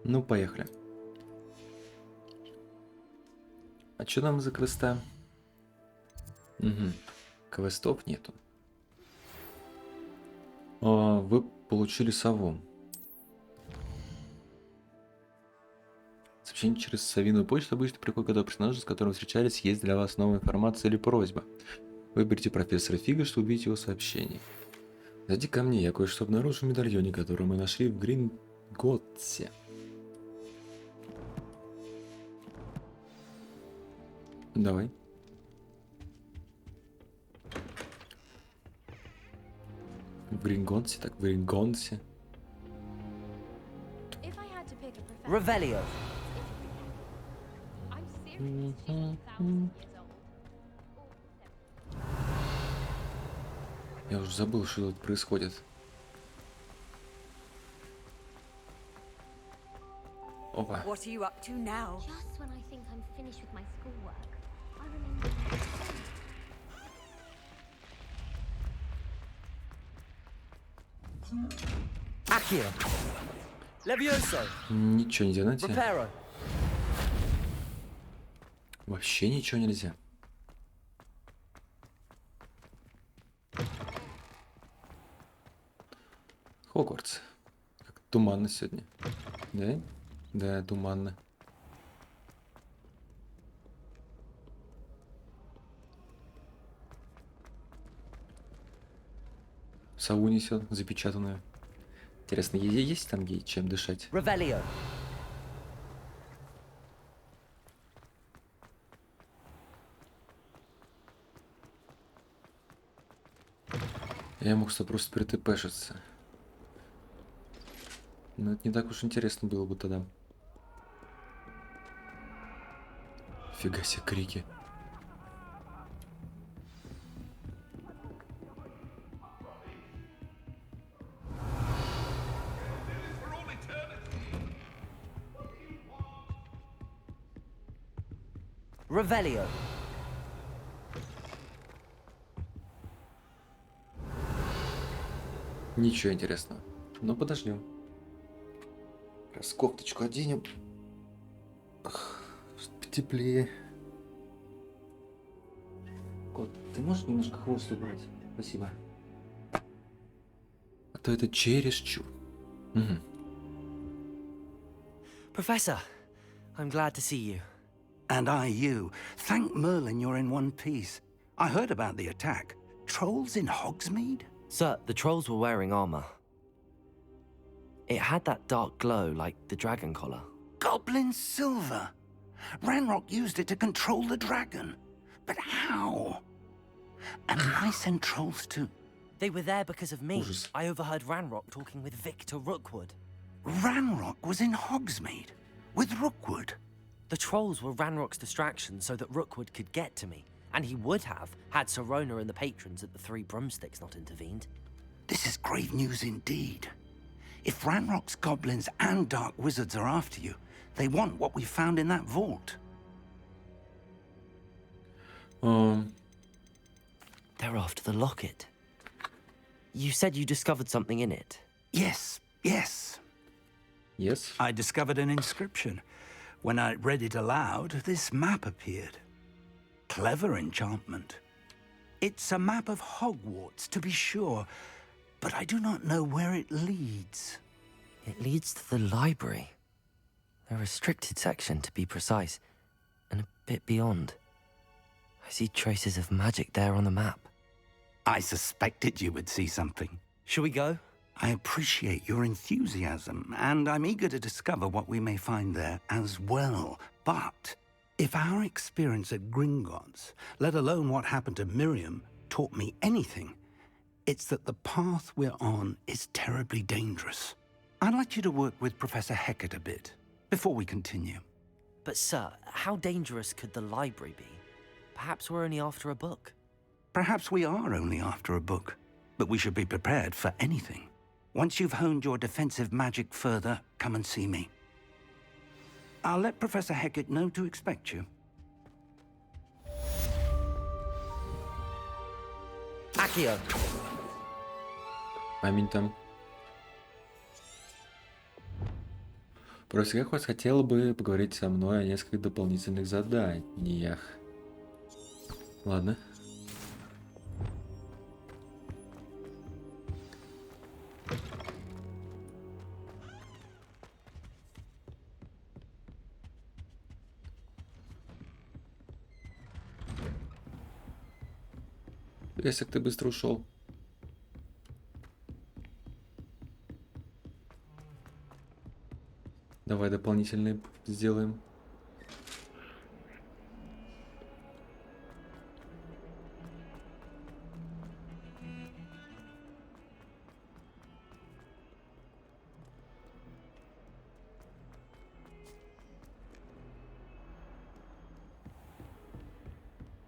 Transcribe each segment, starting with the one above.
Ну, поехали. А что там за квеста? Угу. Квестов нету. Вы получили сову. Сообщение через совиную почту обычно приходит, когда персонаж, с которым встречались, есть для вас новая информация или просьба. Выберите профессора Фига, чтобы увидеть его сообщение. Зайди ко мне, я кое-что обнаружил в медальоне, который мы нашли в Гринготсе. Давай. В Гринготсе, так в Гринготсе. Revelio. Я уже забыл, что тут происходит. Опа. What are you up to now? Just when I think I'm finished with my schoolwork, I remember. Accio. Levioso. Ничего нельзя найти. Reparo. Вообще ничего нельзя. Хогвартс. Как туманно сегодня. Да? Да, туманно. Сову несет, запечатанную. Интересно, есть там ей чем дышать? Revelio. Я мог что просто притпшиться. Но это не так уж интересно было бы тогда. Фига себе крики. Revelio. Ничего интересного. Но подождем. Раз кофточку оденем. Теплее. Кот, ты можешь немножко хвост убрать? Спасибо. А то это чересчур. Угу. Professor, I'm glad to see you. And I you. Thank Merlin you're in one piece. I heard about the attack. Trolls in Hogsmeade? Sir, the trolls were wearing armor. It had that dark glow like the dragon collar. Goblin silver. Ranrock used it to control the dragon. But how? And I sent trolls too. They were there because of me. Ужас. I overheard Ranrock talking with Victor Rookwood. Ranrock was in Hogsmeade with Rookwood. The trolls were Ranrock's distraction so that Rookwood could get to me. And he would have, had Sirona and the patrons at the Three Broomsticks not intervened. This is grave news indeed. If Ranrock's goblins and dark wizards are after you, they want what we found in that vault. They're after the locket. You said you discovered something in it. Yes, yes. Yes. I discovered an inscription. When I read it aloud, this map appeared. Clever enchantment. It's a map of Hogwarts, to be sure, but I do not know where it leads. It leads to the library. A restricted section, to be precise, and a bit beyond. I see traces of magic there on the map. I suspected you would see something. Shall we go? I appreciate your enthusiasm, and I'm eager to discover what we may find there as well. But if our experience at Gringotts, let alone what happened to Miriam, taught me anything, it's that the path we're on is terribly dangerous. I'd like you to work with Professor Hecat a bit before we continue. But sir, how dangerous could the library be? Perhaps we're only after a book. Perhaps we are only after a book, but we should be prepared for anything. Once you've honed your defensive magic further, come and see me. I'll let Professor Hecat know to expect you. Accio. Аминь там. Просто я хоть хотела бы поговорить со мной о нескольких дополнительных заданиях. Ладно. Если ты быстро ушел. Давай дополнительные сделаем.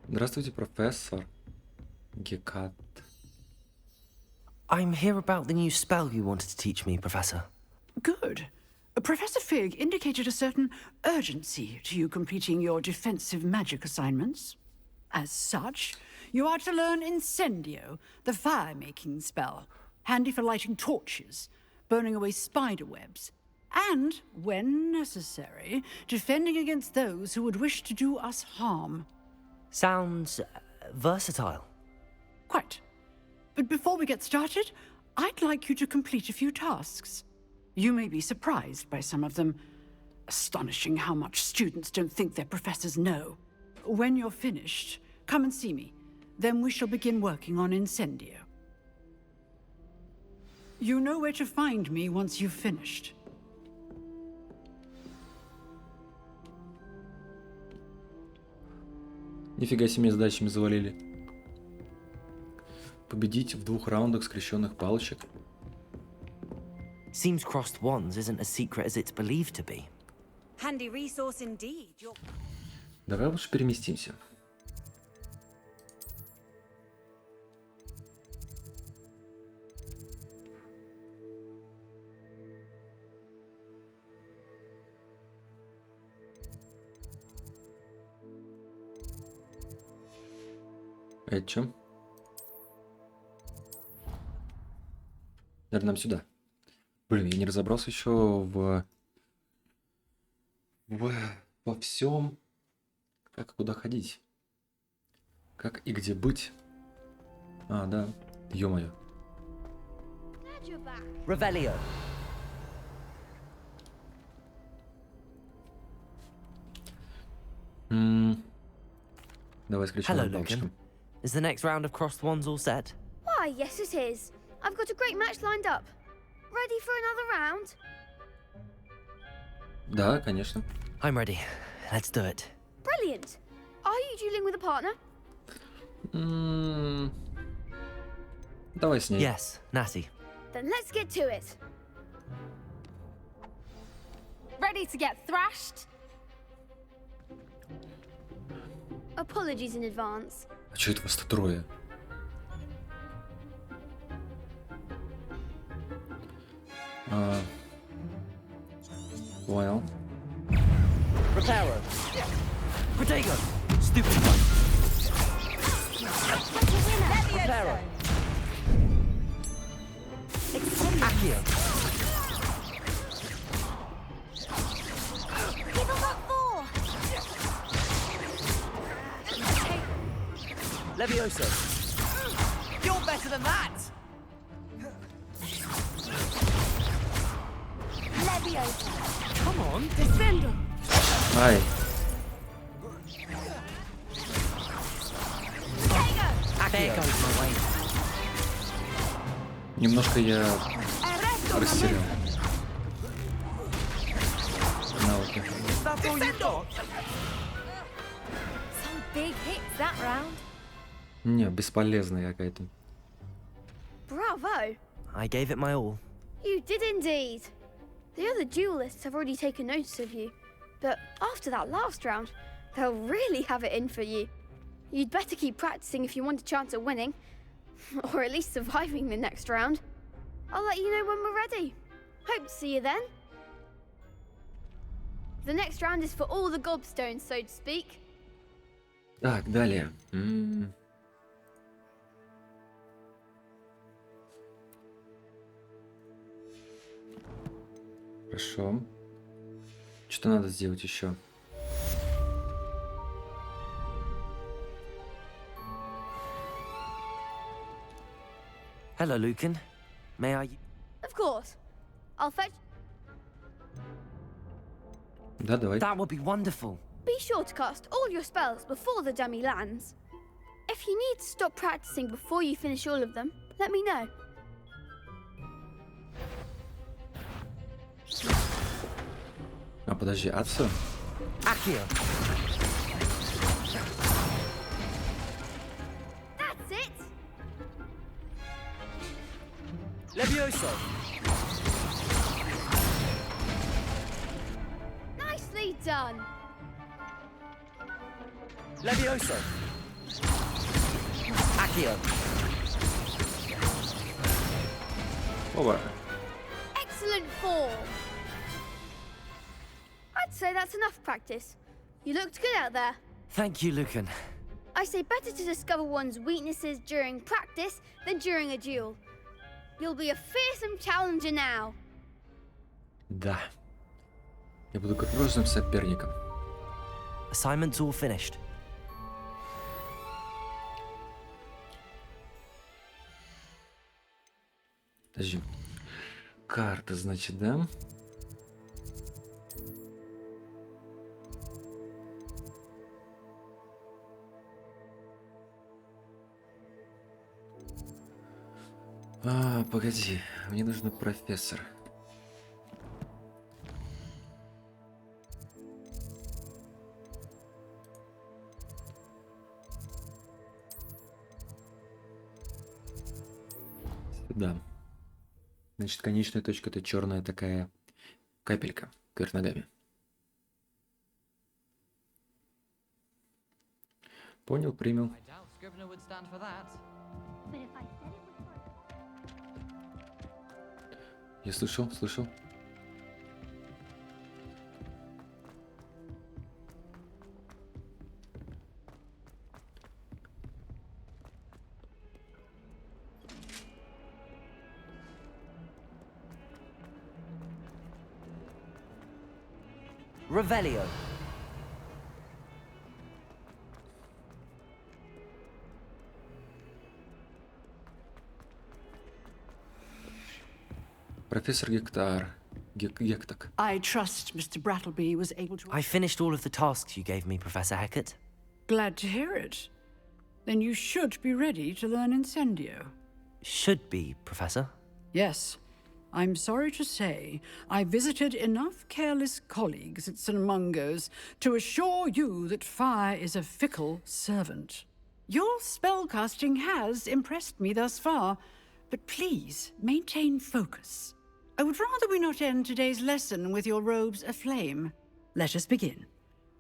Здравствуйте, профессор. Гекат. I'm here about the new spell you wanted to teach me, Professor. Good. Professor Fig indicated a certain urgency to you completing your defensive magic assignments. As such, you are to learn Incendio, the fire-making spell, handy for lighting torches, burning away spider webs, and, when necessary, defending against those who would wish to do us harm. Sounds versatile. Quite. But before we get started, I'd like you to complete a few tasks. You may be surprised by some of them. Astonishing how much students don't think their professors know. When you're finished, come and see me. Then we shall begin working on Incendio. You know where to find me once you've finished. Нифига себе задачами завалили. Победить в 2 раундах скрещенных палочек. Seems crossed wands isn't as secret as it's believed to be. Handy resource indeed. Давай лучше переместимся. Это чем? Наверное, нам сюда. Блин, я не разобрался еще во всем. Как и куда ходить. Как и где быть. А, да. Ё-моё. Glad you're back. Revelio. Давай Hello, скрещенным палочкам. Logan. Is the next round of crossed wands all set? Why, yes it is. I've got a great match lined up. Ready for another round? Да, конечно. I'm ready. Let's do it. Brilliant. Are you dueling with a partner? Давай с ней. Yes, Natty. Then let's get to it. Ready to get thrashed? Apologies in advance. А чё это вас-то трое? Well. Reparo. Protego. Stupid one. Reparo. Accio. Give up at 4. Levioso. You're better than that. Leviosa. Come on. Defender. Ай. There goes my way. Немножко я растерял. Навыки. That's all you've got. Some big hits that round. Не, бесполезная какая-то. Bravo. I gave it my all. You did indeed. The other duelists have already taken notice of you, but after that last round, they'll really have it in for you. You'd better keep practicing if you want a chance at winning, or at least surviving the next round. I'll let you know when we're ready. Hope to see you then. The next round is for all the gobstones, so to speak. Так, далее. Хорошо. Что надо сделать еще? Hello, Lucan. May I... Of course. I'll fetch. Да, давай. That would be wonderful. Be sure to cast all your spells before the dummy lands. If you need to stop practicing before you finish all of them, let me know. А подожди, а все? Accio. That's it! Levioso. Nicely done! Levioso. Accio. Оба. Excellent form! I'd say that's enough practice. You looked good out there. Thank you, Lucan. I say better to discover one's weaknesses during practice than during a duel. You'll be a fearsome challenger now. Да. Я буду грозным соперником. Assignment's all finished. Подожди. Карта, значит, да? Погоди. Мне нужен профессор. Сюда. Значит, конечная точка — это черная такая капелька кверх ногами. Понял, принял. I doubt Scrivener would stand for that. Я слышал, слышал. Revelio. Профессор Гектар. Гектак. I trust Mr. Brattleby was able to... I finished all of the tasks you gave me, Professor Hecat. Glad to hear it. Then you should be ready to learn Incendio. Should be, Professor. Yes. I'm sorry to say, I visited enough careless colleagues at St. Mungo's to assure you that fire is a fickle servant. Your spellcasting has impressed me thus far, but please maintain focus. I would rather we not end today's lesson with your robes aflame. Let us begin.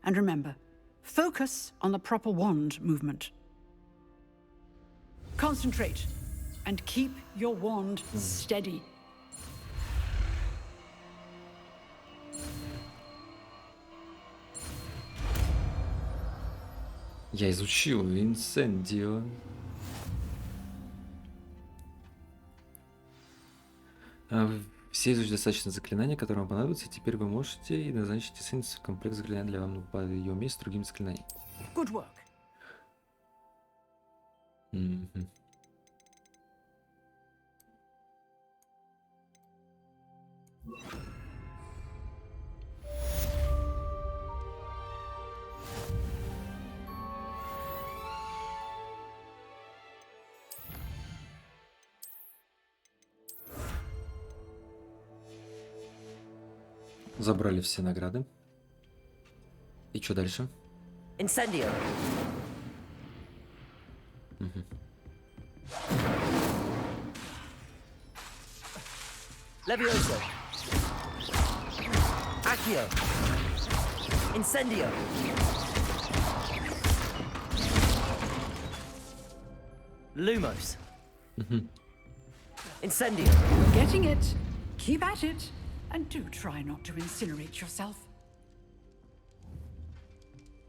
And remember, focus on the proper wand movement. Concentrate and keep your wand steady. Я изучил Инсендио. Все изучили достаточно заклинаний, которые вам понадобятся, и теперь вы можете и назначить в комплект заклинаний для вам по ее месту другими заклинаниями. Good work. Забрали все награды. И что дальше? Incendio. Levioso. Accio. Incendio. Lumos. Incendio. Getting it. Keep at it. And do try not to incinerate yourself.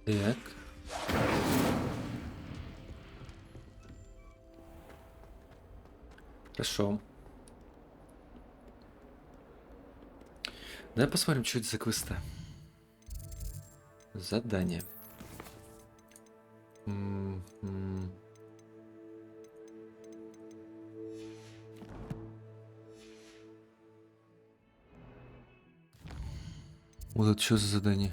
Так. Хорошо. Давай посмотрим, что это за квеста. Задание. М-м. Вот это что за задание?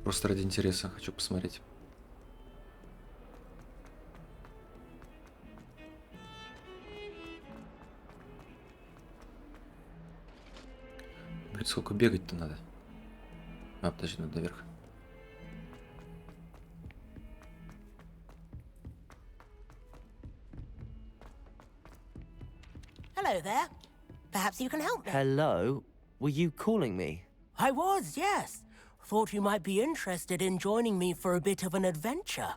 Просто ради интереса хочу посмотреть. Блин, сколько бегать-то надо? А, подожди, надо наверх. Hello there. Perhaps you can help me. Hello? Were you calling me? I was, yes. Thought you might be interested in joining me for a bit of an adventure.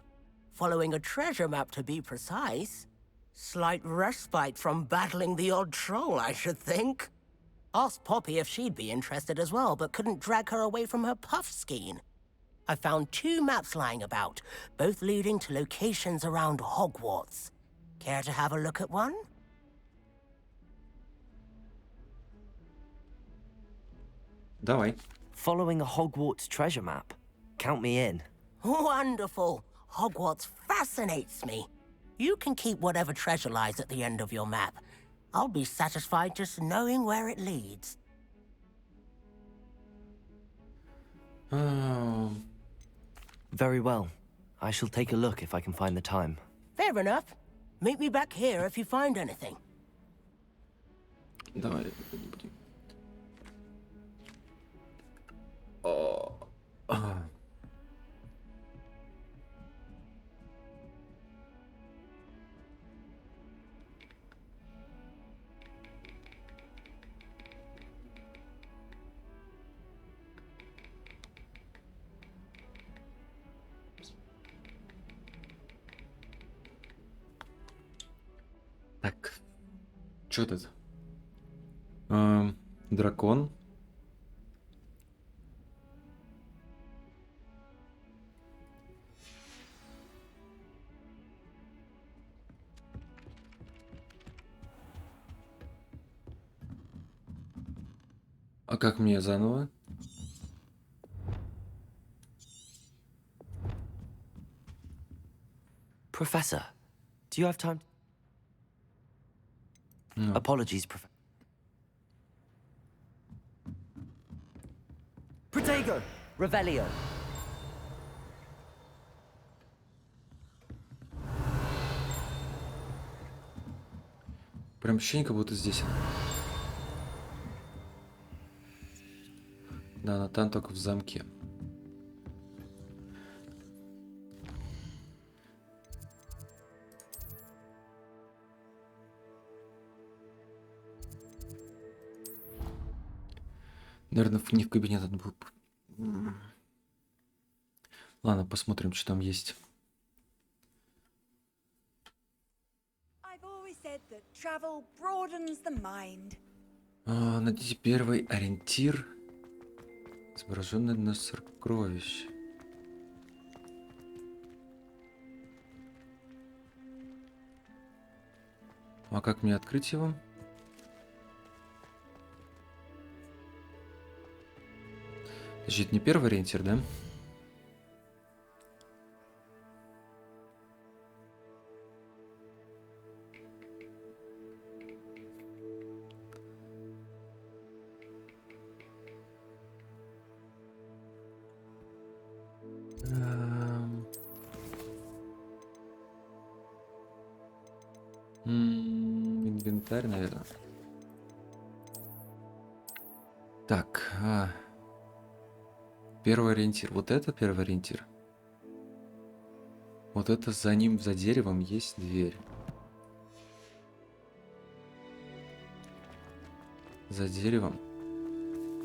Following a treasure map, to be precise. Slight respite from battling the odd troll, I should think. Asked Poppy if she'd be interested as well, but couldn't drag her away from her puff skein. I found 2 maps lying about, both leading to locations around Hogwarts. Care to have a look at one? Давай. Following a Hogwarts treasure map. Count me in. Wonderful. Hogwarts fascinates me. You can keep whatever treasure lies at the end of your map. I'll be satisfied just knowing where it leads. Very well. I shall take a look if I can find the time. Fair enough. Meet me back here if you find anything. Давай. О. Так. Что тут? Дракон. А как мне заново? Professor, do you have time? No. Apologies, Professor. Protego! Revelio! Прям ощущение, как будто здесь. Да, Натан только в замке. Наверное, не в кабинет надо было. Ладно, посмотрим, что там есть. I've always said that travel broadens the mind. Найдите первый ориентир, изображенный на сокровище. А как мне открыть его? Значит, не первый ориентир, да? Инвентарь, наверное. Так, первый ориентир. Вот это первый ориентир. Вот это за ним, за деревом есть дверь. За деревом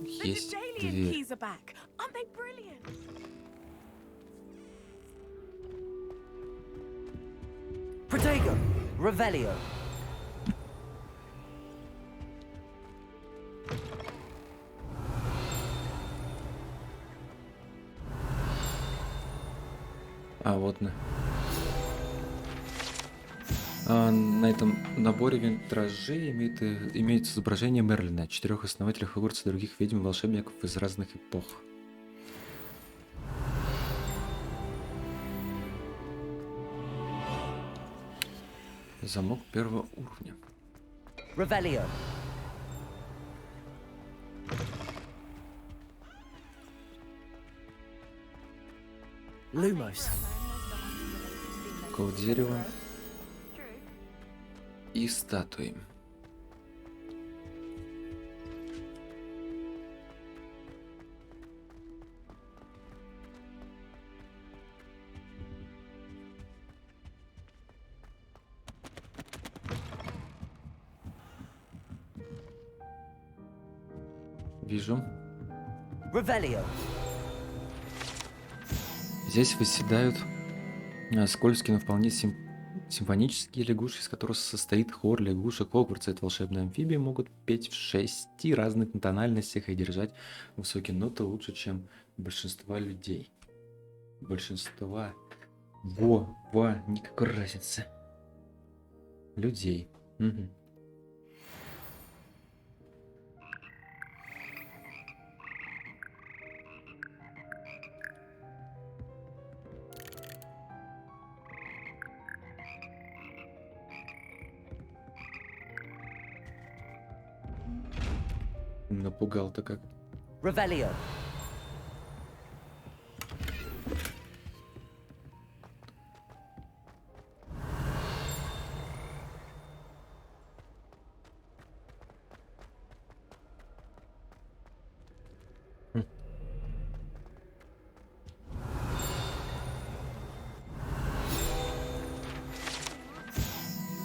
есть дверь. Keys are back. Aren't they brilliant? Protego! Revelio! А, вот на. На этом наборе витражей имеется изображение Мерлина, 4 основателей Хогвартса и других ведьм и волшебников из разных эпох. Замок первого уровня. Revelio. Lumos. Кол дерева и статуи. Вижу. Revelio. Здесь восседают скользкие, но вполне симфонические лягушки, из которых состоит хор лягушек Хогвартса. Это волшебные амфибии, могут петь в 6 разных тональностях и держать высокие ноты лучше, чем большинство людей. Большинства. Никакой разницы. Людей. Угу. Напугал-то как. Revelio.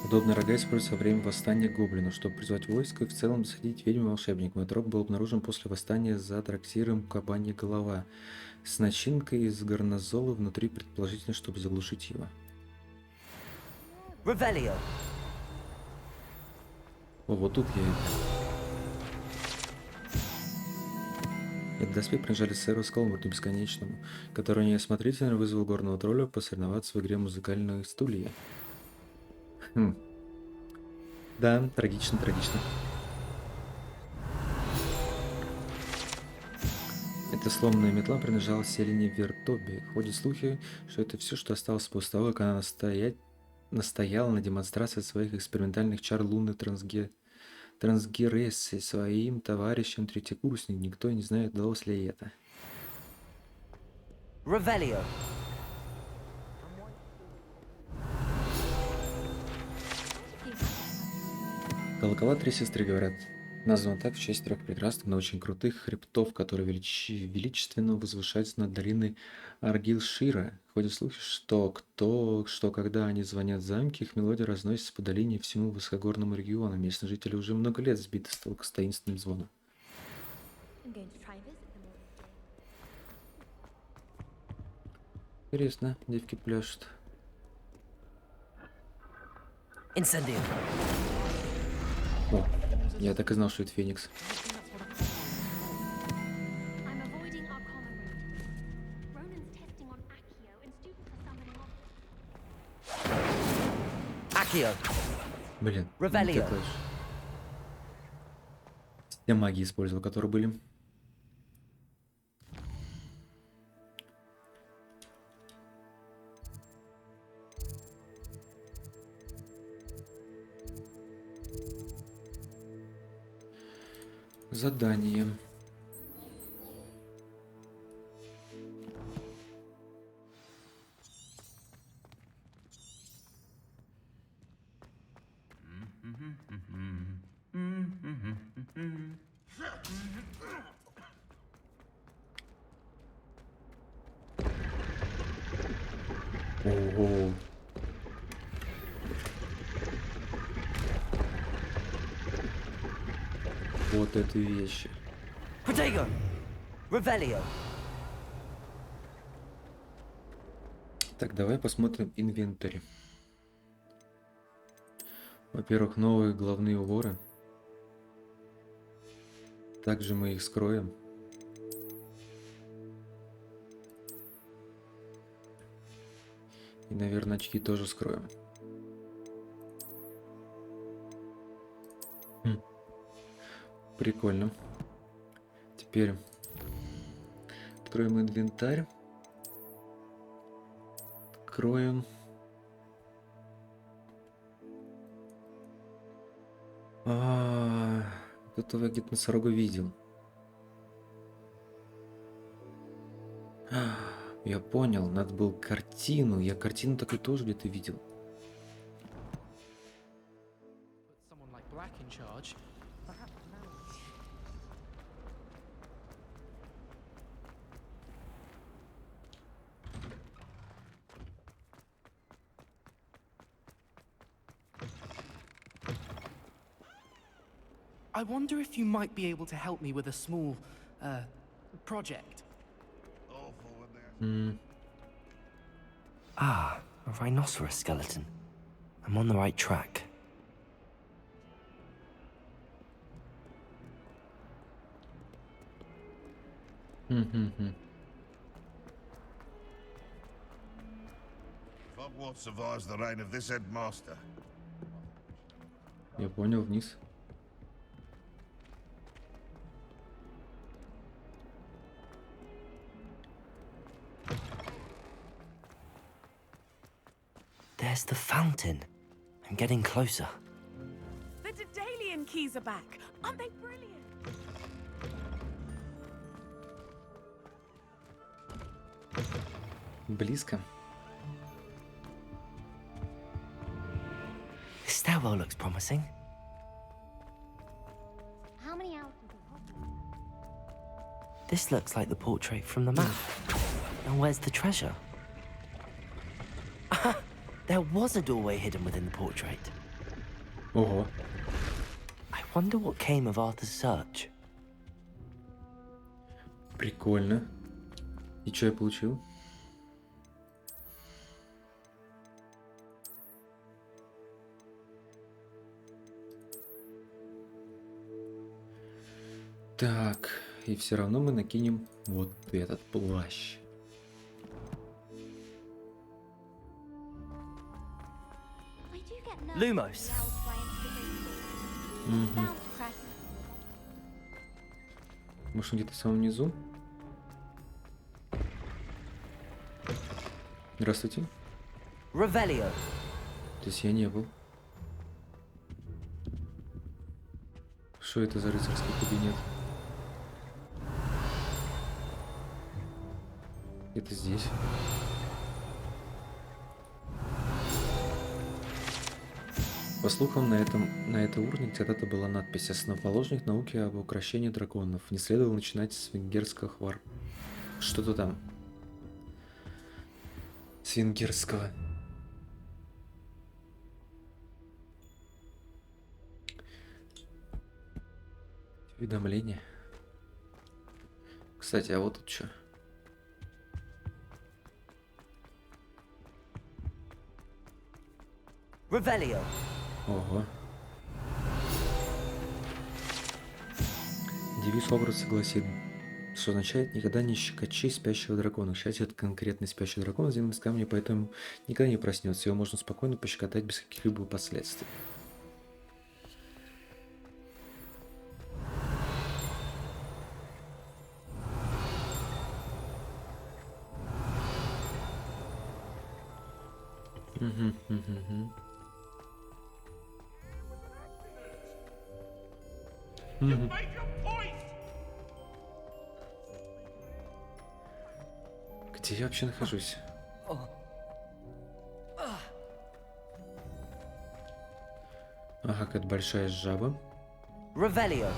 Подобные рога используются во время восстания гоблинов, чтобы призвать войско и в целом засадить ведьм и волшебников. Этот рог был обнаружен после восстания за трактиром Кабанья голова с начинкой из горнозола внутри, предположительно, чтобы заглушить его. Revelio. О, вот тут я. Этот доспех принадлежали сэру Скалморту Бесконечному, который неосмотрительно вызвал горного тролля посоревноваться в игре «Музыкальные стулья». Да, трагично. Эта сломанная метла принадлежала Селине Вертобе. Ходят слухи, что это все, что осталось после того, как она настояла на демонстрации своих экспериментальных чар лунной трансгрессии своим товарищам третьекурсник. Никто не знает, удалось ли это. Revelio. Колокола три сестры, говорят. Названо так в честь 3 прекрасных, но очень крутых хребтов, которые величественно возвышаются над долиной Аргилшира. Ходят слухи, что когда они звонят в замке, их мелодия разносится по долине и всему высокогорному региону. Местные жители уже много лет сбиты с толку с таинственным звоном. Интересно, девки пляшут. Incendio. О, я так и знал, что это Феникс. I'm avoiding our common route. Ronan's testing on Accio and students are summoning Accio. Блин, Revelio. такой же. Все магии использовал, которые были. Задание. Ого. Вот это вещи. Protego. Revelio. Так, давай посмотрим инвентарь. Во-первых, новые головные уборы. Также мы их скроем. И, наверное, очки тоже скроем. Прикольно. Теперь откроем инвентарь. Откроем. Этого я где-то носорога видел. Я понял, надо было картину. Я картину такую тоже где-то видел. I wonder if you might be able to help me with a small, project. Ah, a rhinoceros skeleton. I'm on the right track. Hogwarts survives the reign of this headmaster. Я понял, вниз. There's the fountain. I'm getting closer. The Daedalian keys are back. Aren't they brilliant? Близко. This stairwell looks promising. How many hours? This looks like the portrait from the map. Now where's the treasure? There was a doorway hidden within the portrait. Ого. I wonder what came of Arthur's search. Прикольно. И что я получил? Так, и все равно мы накинем вот этот плащ. Lumos. Может, он где-то в самом низу? Здравствуйте. Revelio. Здесь я не был. Что это за рыцарский кабинет? Это здесь. По слухам, на этой урне где-то была надпись «Основоположник науки об укрощении драконов. Не следовало начинать с венгерского хвар». Что-то там. С венгерского. Уведомление. Кстати, а вот тут что? Revelio. Ого. Девиз Хогвартса гласит, что означает «никогда не щекочи спящего дракона». К счастью, это конкретный спящий дракон сделан из камня, поэтому никогда не проснется. Его можно спокойно пощекотать без каких-либо последствий. Где я вообще нахожусь? Ага, какая-то большая жаба. Revelio.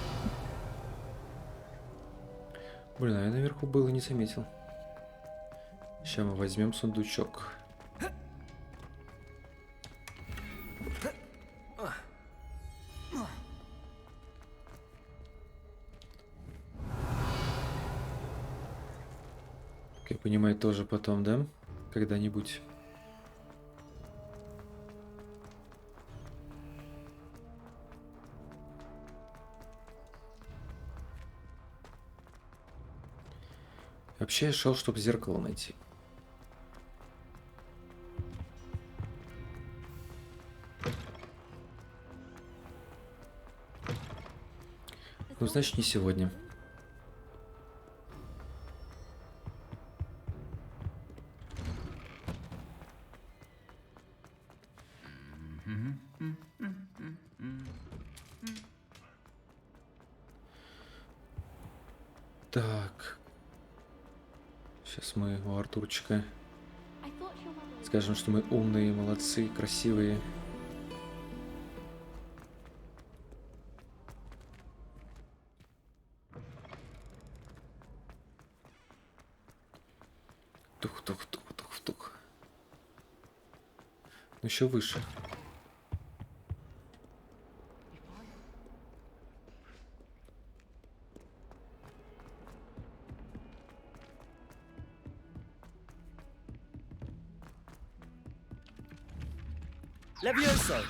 Блин, а я наверху был и не заметил. Сейчас мы возьмем сундучок. Как я понимаю, тоже потом, да? Когда-нибудь. Вообще я шел, чтобы зеркало найти. Ну, значит, не сегодня. Так. Сейчас мы у Артурчика скажем, что мы умные, молодцы, красивые. Тух-тух-тух-тух-тух. Ну, еще выше. Levioso!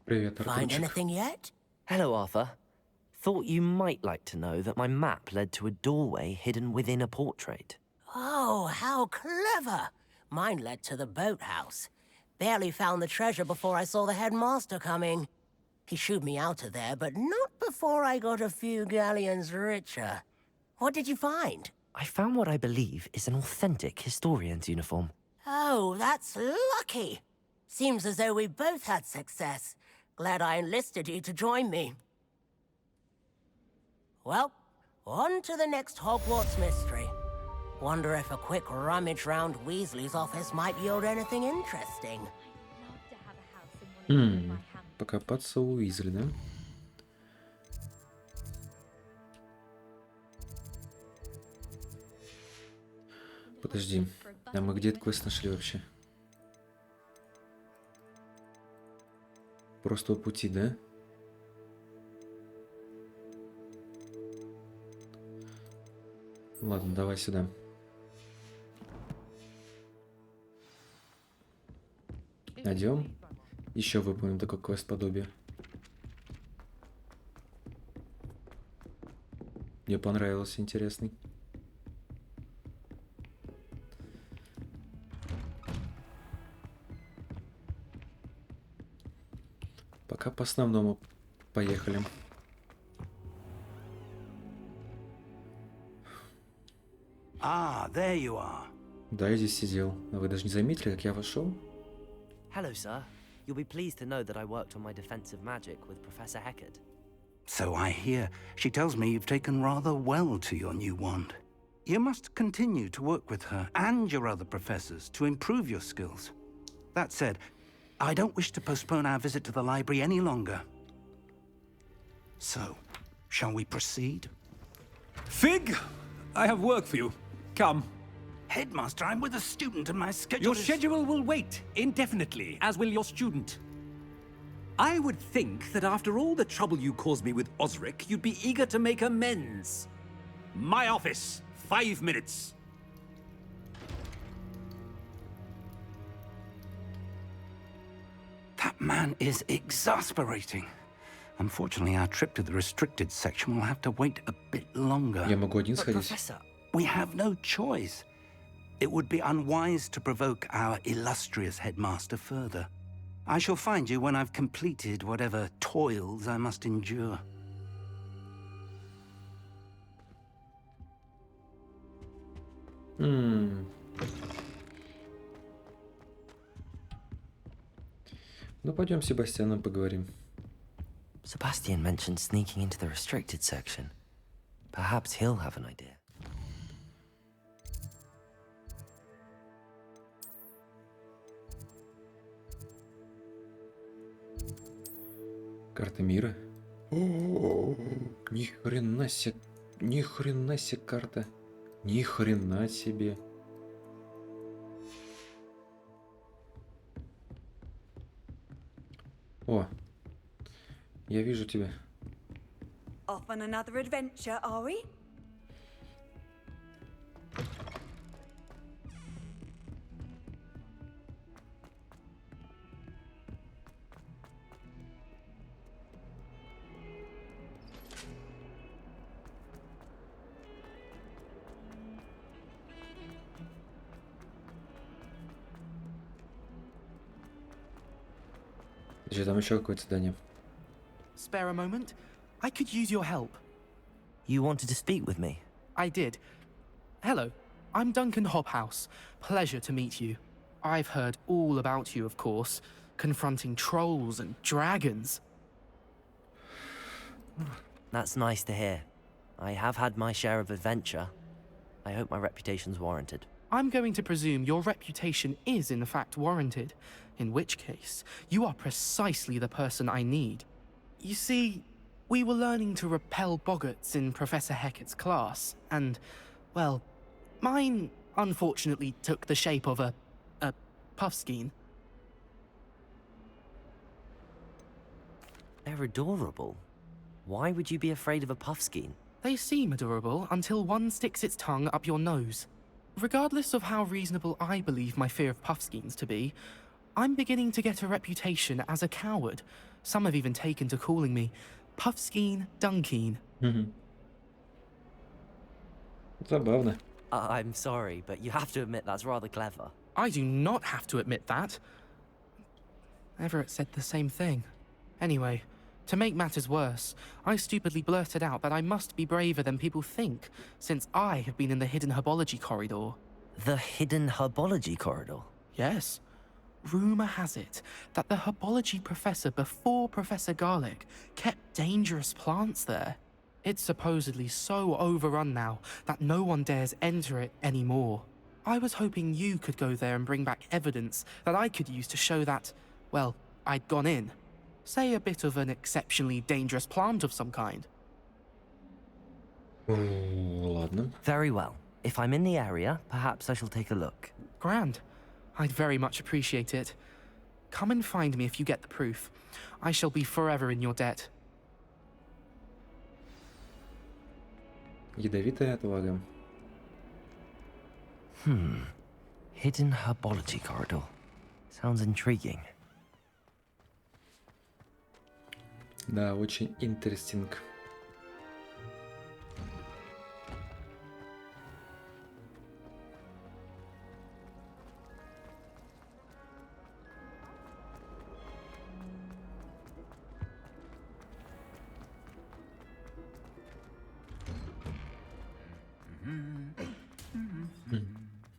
Привет, Find Артурчик. anything yet? Hello, Arthur. Thought you might like to know that my map led to a doorway hidden within a portrait. Oh, how clever! Mine led to the boathouse. Barely found the treasure before I saw the headmaster coming. He shooed me out of there, but not before I got a few galleons richer. What did you find? I found what I believe is an authentic historian's uniform. Oh, that's lucky. Seems as though we both had success. Glad I enlisted you to join me. Well, on to the next Hogwarts mystery. Wonder if a quick rummage round Weasley's office might yield anything interesting. Покопаться у Уизли, да? Подожди, а мы где этот квест нашли вообще? Просто у пути, да? Ладно, давай сюда. Найдем. Еще выполним такой квест подобие. Мне понравился, интересный. Пока по основному поехали. Ah, there you are. Да, я здесь сидел. А вы даже не заметили, как я вошел? Hello, sir. You'll be pleased to know that I worked on my defensive magic with Professor Heckard. So I hear. She tells me you've taken rather well to your new wand. You must continue to work with her and your other professors to improve your skills. That said, I don't wish to postpone our visit to the library any longer. So, shall we proceed? Fig, I have work for you. Come. Headmaster, I'm with a student and my schedule Your is... schedule will wait indefinitely, as will your student. I would think that after all the trouble you caused me with Osric, you'd be eager to make amends. My office, 5 minutes. That man is exasperating. Unfortunately, our trip to the restricted section will have to wait a bit longer. Я могу один But, сходить. Professor, We have no choice. It would be unwise to provoke our illustrious headmaster further. I shall find you when I've completed whatever toils I must endure. Ну, пойдем с Себастьяном поговорим. Sebastian mentioned sneaking into the restricted section. Perhaps he'll have an idea. Карта мира. О, ни хрена себе карта. Ни хрена себе. О, я вижу тебя. Off on another adventure, are we? Значит, там еще какое-то задание. Spare a moment? I could use your help. You wanted to speak with me? I did. Hello, I'm Duncan Hobhouse. Pleasure to meet you. I've heard all about you, of course, confronting trolls and dragons. That's nice to hear. I have had my share of adventure. I hope my reputation's warranted. I'm going to presume your reputation is in fact warranted, in which case, you are precisely the person I need. You see, we were learning to repel boggarts in Professor Hecat's class, and, well, mine unfortunately took the shape of a puffskein. They're adorable. Why would you be afraid of a puffskein? They seem adorable until one sticks its tongue up your nose. Regardless of how reasonable I believe my fear of puffskeins to be, I'm beginning to get a reputation as a coward. Some have even taken to calling me Puffskein Dunkeen. Забавно. I'm sorry, but you have to admit that's rather clever. I do not have to admit that. Everett said the same thing. Anyway, to make matters worse, I stupidly blurted out that I must be braver than people think, since I have been in the hidden herbology corridor. The hidden herbology corridor? Yes. Rumour has it that the herbology professor before Professor Garlic kept dangerous plants there. It's supposedly so overrun now that no one dares enter it anymore. I was hoping you could go there and bring back evidence that I could use to show that, well, I'd gone in. Say a bit of an exceptionally dangerous plant of some kind. Ладно. Very well. If I'm in the area, perhaps I shall take a look. Grand. I'd very much appreciate it. Come and find me if you get the proof. I shall be forever in your debt. Ядовитая отвага. Hidden herbology corridor. Sounds intriguing. Да, очень interesting.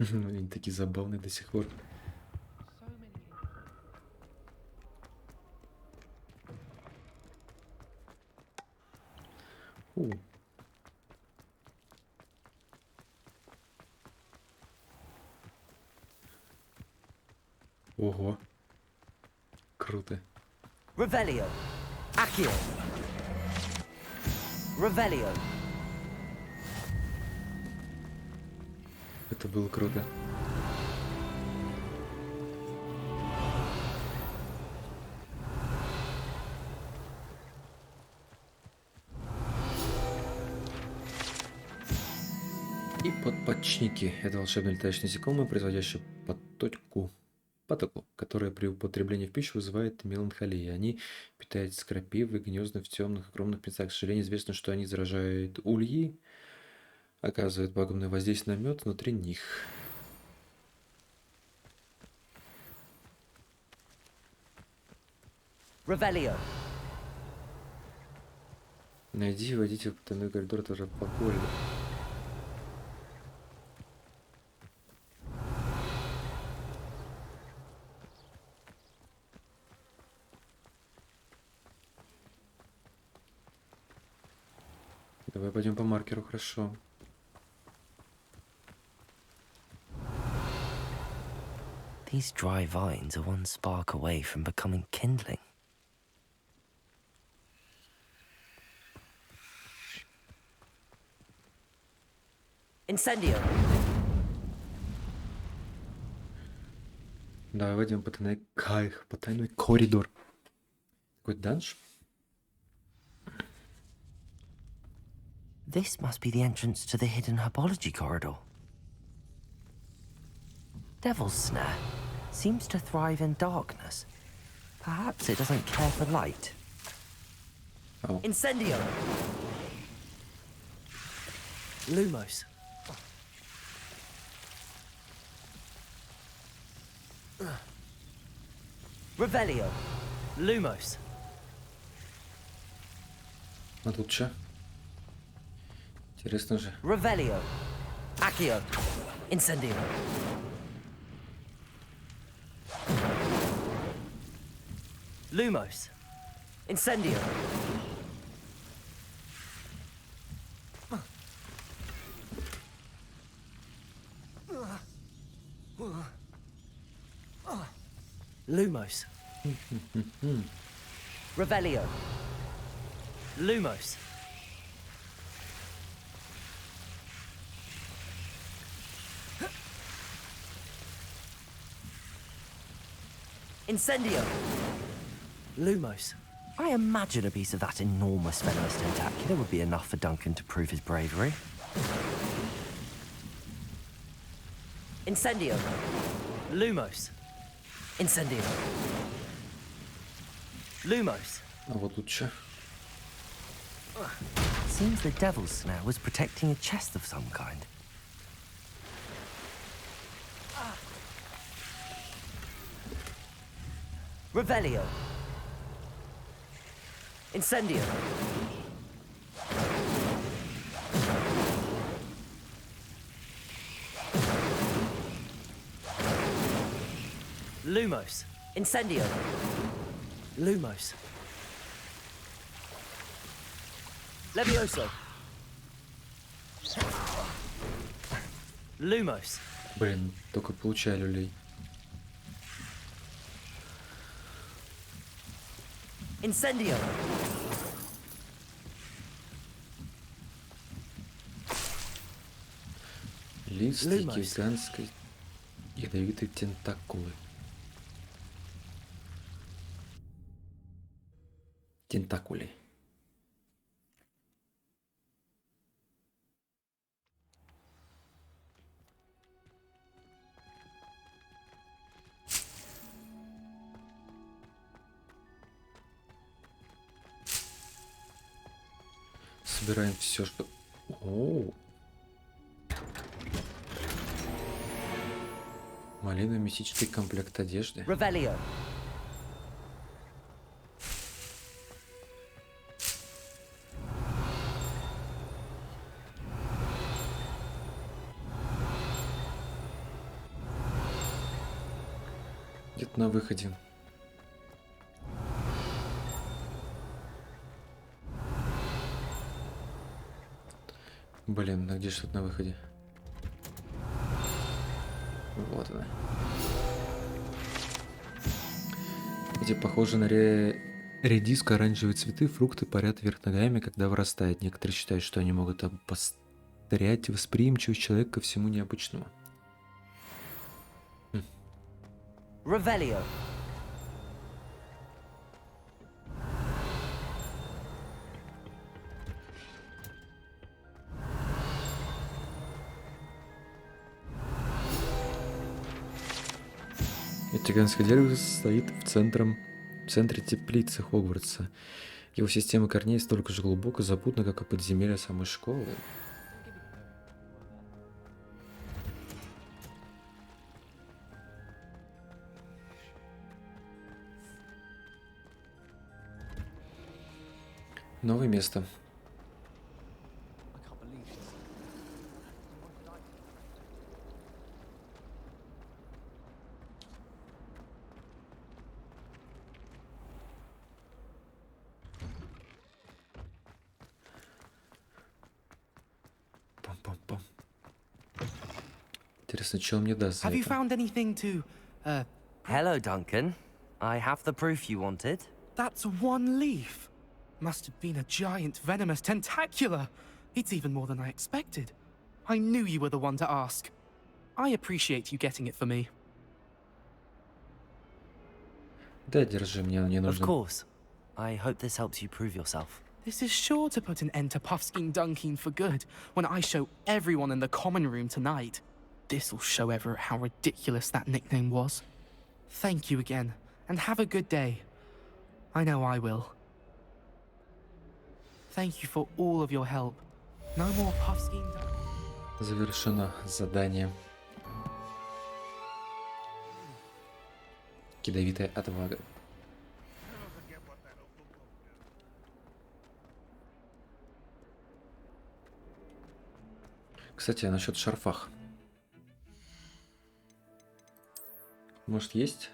Они такие забавные до сих пор. Ого. Круто. Revelio. Accio. Revelio. Это было круто. И подпочники. Это волшебные летающие насекомые, производящие потоку, которая при употреблении в пищу вызывает меланхолию. Они питаются крапивой, гнездом в темных огромных птицах. К сожалению, известно, что они заражают ульи, оказывают пагубное воздействие на мед внутри них. Revelio. Найди и войдите в потайной коридор, тоже по городу. Давай пойдем по маркеру, хорошо. These dry vines are one spark away from becoming kindling. Incendio. Давай войдем в потайной коридор. Какой данж? This must be the entrance to the hidden herbology corridor. Devil's Snare seems to thrive in darkness. Perhaps it doesn't care for light. Oh. Incendio! Lumos. Revelio. Lumos. А тут что? Интересно же. Revelio. Accio. Incendio. Lumos. Incendio. Lumos. Revelio. Lumos. Incendio. Lumos. I imagine a piece of that enormous venomous tentacular would be enough for Duncan to prove his bravery. Incendio. Lumos. Incendio. Lumos. А вот тут что? Seems the devil's snare was protecting a chest of some kind. Revelio. Incendio. Lumos. Incendio. Lumos. Levioso. Lumos. Блин, только получаю люлей. Incendio. Листы Lumos. гигантской ядовитой тентакулы. Тентакули. Собираем все, что... О! Малино-мистический комплект одежды. Revelio. Где-то на выходе. Блин, а где что-то на выходе? Вот она. Эти похожи на редиску, оранжевые цветы, фрукты парят вверх ногами, когда вырастают. Некоторые считают, что они могут обострять восприимчивость человека ко всему необычному. Revelio. Это гигантское дерево стоит в центре теплицы Хогвартса. Его система корней столько же глубоко запутана, как и подземелье самой школы. Новое место. Пам-пам-пам. Интересно, что он мне даст за Have you это? found anything to, Hello, Duncan. I have the proof you wanted. That's one leaf. Must have been a giant venomous tentacular. It's even more than I expected. I knew you were the one to ask. I appreciate you getting it for me. Да, держи, мне не Of нужно. course. I hope this helps you prove yourself. This is sure to put an end to Puffskein Dunkeen for good when I show everyone in the common room tonight. This'll show Everett how ridiculous that nickname was. Thank you again, and have a good day. I know I will. Thank you for all of your help. No more Puffskein Dunkeen. Завершено задание. Ядовитая отвага. Кстати, а насчет шарфах. Может, есть?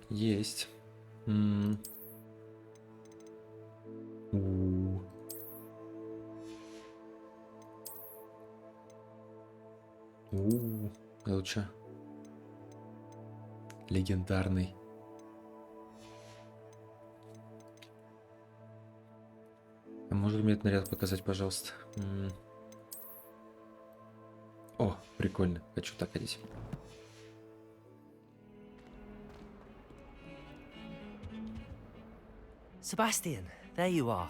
Есть. Это что? Легендарный. А можно мне этот наряд показать, пожалуйста? О, прикольно. Хочу так одеть. Sebastian, there you are.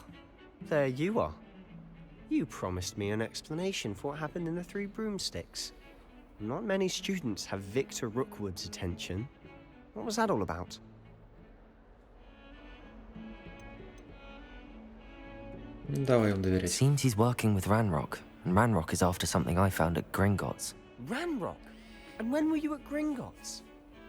There you are. You promised me an explanation for what happened in the Three Broomsticks. Not many students have Victor Rookwood's attention. What was that all about? Давай им доверять. Seems he's working with Ranrock, and Ranrock is after something I found at Gringotts. Ranrock? And when were you at Gringotts?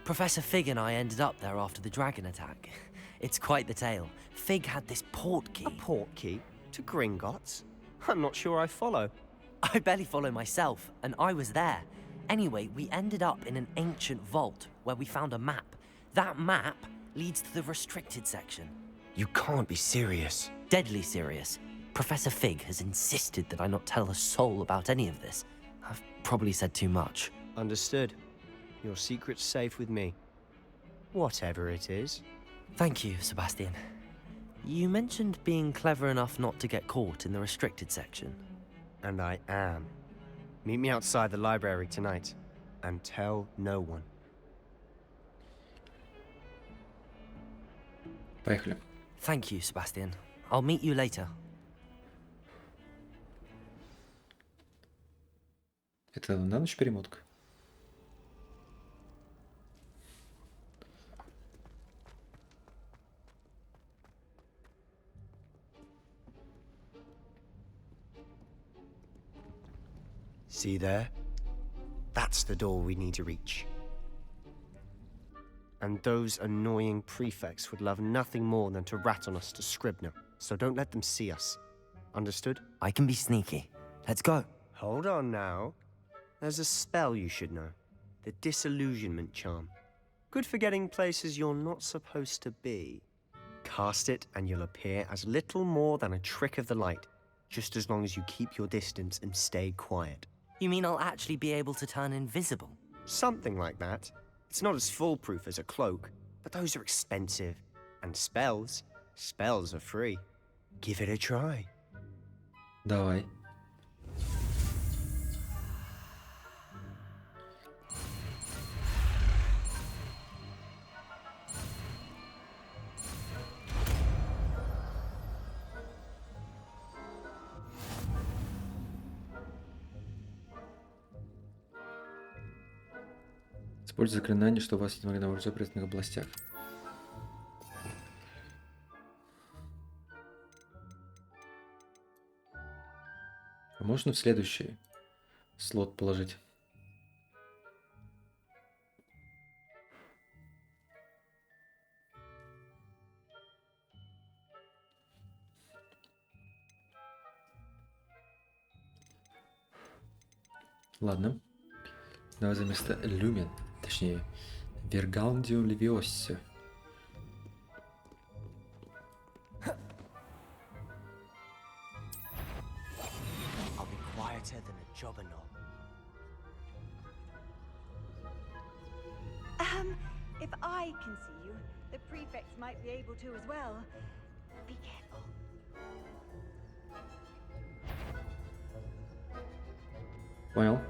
Professor Fig and I ended up there after the dragon attack. It's quite the tale. Fig had this port key. A port key? To Gringotts? I'm not sure I follow. I barely follow myself, and I was there. Anyway, we ended up in an ancient vault where we found a map. That map leads to the restricted section. You can't be serious. Deadly serious. Professor Fig has insisted that I not tell a soul about any of this. I've probably said too much. Understood. Your secret's safe with me. Whatever it is. Thank you, Sebastian. You mentioned being clever enough not to get caught in the restricted section. And I am. Meet me outside the library tonight. And tell no one. Поехали. Thank you, Sebastian. I'll meet you later. Это на ночь перемотка? See there? That's the door we need to reach. And those annoying prefects would love nothing more than to rat on us to Scribner, so don't let them see us. Understood? I can be sneaky. Let's go. Hold on now. There's a spell you should know. The Disillusionment Charm. Good for getting places you're not supposed to be. Cast it and you'll appear as little more than a trick of the light, just as long as you keep your distance and stay quiet. You mean I'll actually be able to turn invisible? Something like that. It's not as foolproof as a cloak, but those are expensive. And spells are free. Give it a try. Давай. Используй заклинание, что у вас есть иногда в запретных областях. А можно в следующий слот положить? Ладно. Давай за место люмен. Точнее, Вергалдиум Левиосе. I'll be quieter than a jobberknoll. If I can see you, the prefects might be able to as well. Be careful. Понял.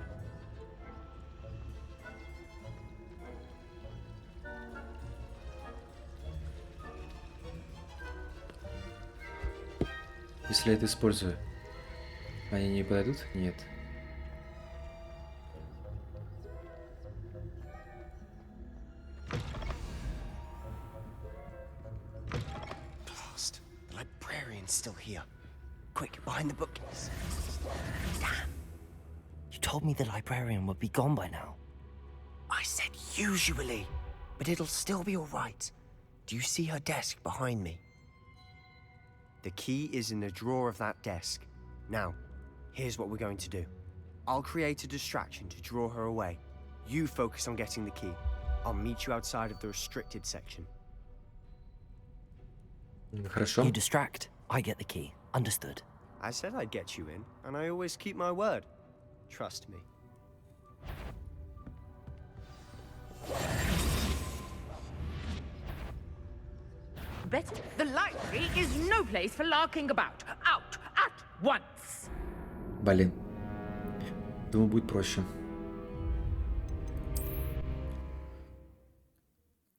Если я это использую, они не подойдут? Нет. Blast. The librarian's still here. Quick, behind the bookcase. Damn. You told me the librarian would be gone by now. I said usually, but it'll still be all right. Do you see her desk behind me? The key is in the drawer of that desk. Now, here's what we're going to do. I'll create a distraction to draw her away. You focus on getting the key. I'll meet you outside of the restricted section. Хорошо. You distract, I get the key. Understood. I said I'd get you in, and I always keep my word. Trust me. Better. The library is no place for larking about. Out at once. Блин. Думаю, будет проще.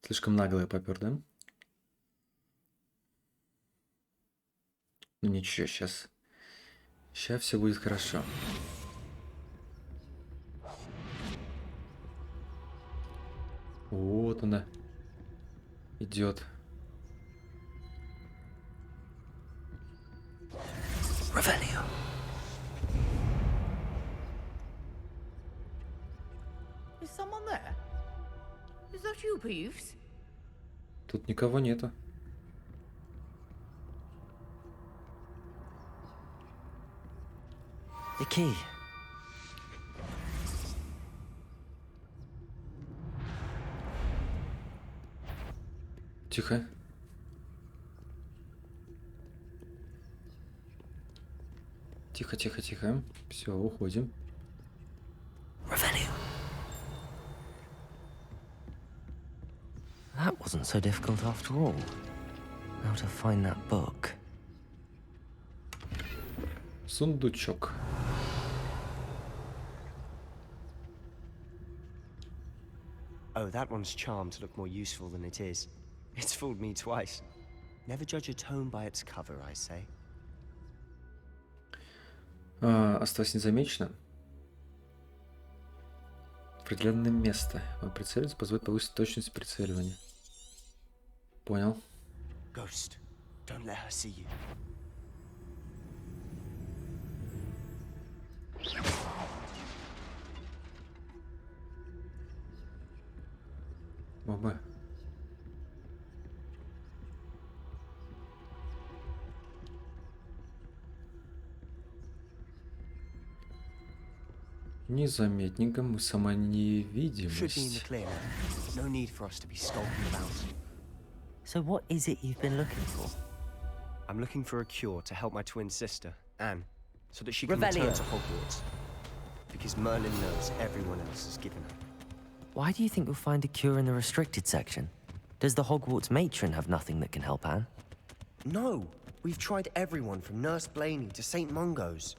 Слишком нагло я попер, да? Ну ничего, сейчас. Сейчас все будет хорошо. Вот она. Идет. Revelio. Is someone there? Is that you, Peeves? Тут никого нету. The key. Тихо. Тихо, тихо, тихо. Все, уходим. Revelio. That wasn't so difficult after all. How to find that book? Сундучок. Oh, that one's charmed to look more useful than it is. It's fooled me twice. Never judge a tome by its cover, I say. Осталось незамеченным. Определенное место. Прицелиться позволит повысить точность прицеливания. Понял. Ghost, don't let her see you. Оба. Незаметненько мы сама невидимость. No need for us to be skulking about. So what is it you've been looking for? I'm looking for a cure to help my twin sister, Anne, so that she can Revelio. return to Hogwarts. Because Merlin knows everyone else has given up. Why do you think you'll find a cure in the restricted section? Does the Hogwarts matron have nothing that can help Anne? No! We've tried everyone from Nurse Blaney to St. Mungo's.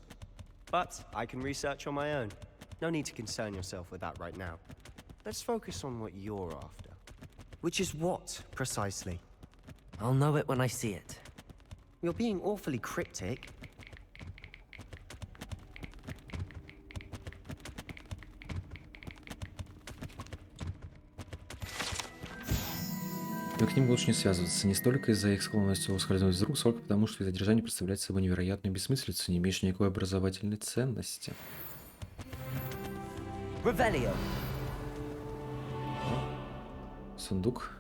But I can research on my own. No need to concern yourself with that right now. Let's focus on what you're after. Which is what, precisely? I'll know it when I see it. You're being awfully cryptic. Но к ним лучше не связываться, не столько из-за их склонности ускользнуть из рук, сколько потому, что задержание представляет собой невероятную бессмыслицу, не имеющую никакой образовательной ценности. Revelio. Сундук.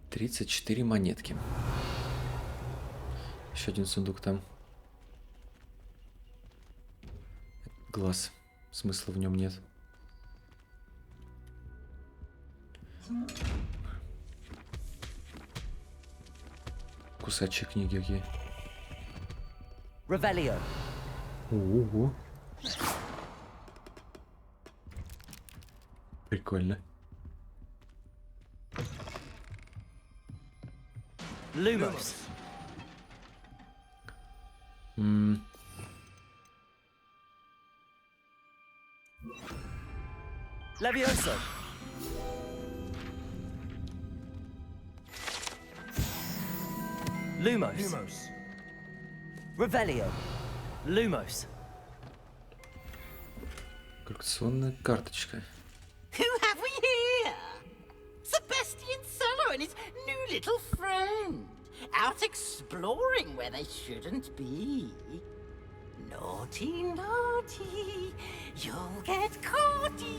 $34 монетки. Еще один сундук там. Глаз. Смысла в нем нет. Кусачие книги какие. Revelio. Ого. Прикольно. Lumos. Levioso. Lumos. Revelio. Lumos. Коллекционная карточка. Who have we here? Sebastian Sallow and his new little friend. Out exploring where they shouldn't be. Naughty, naughty, you'll get caughty.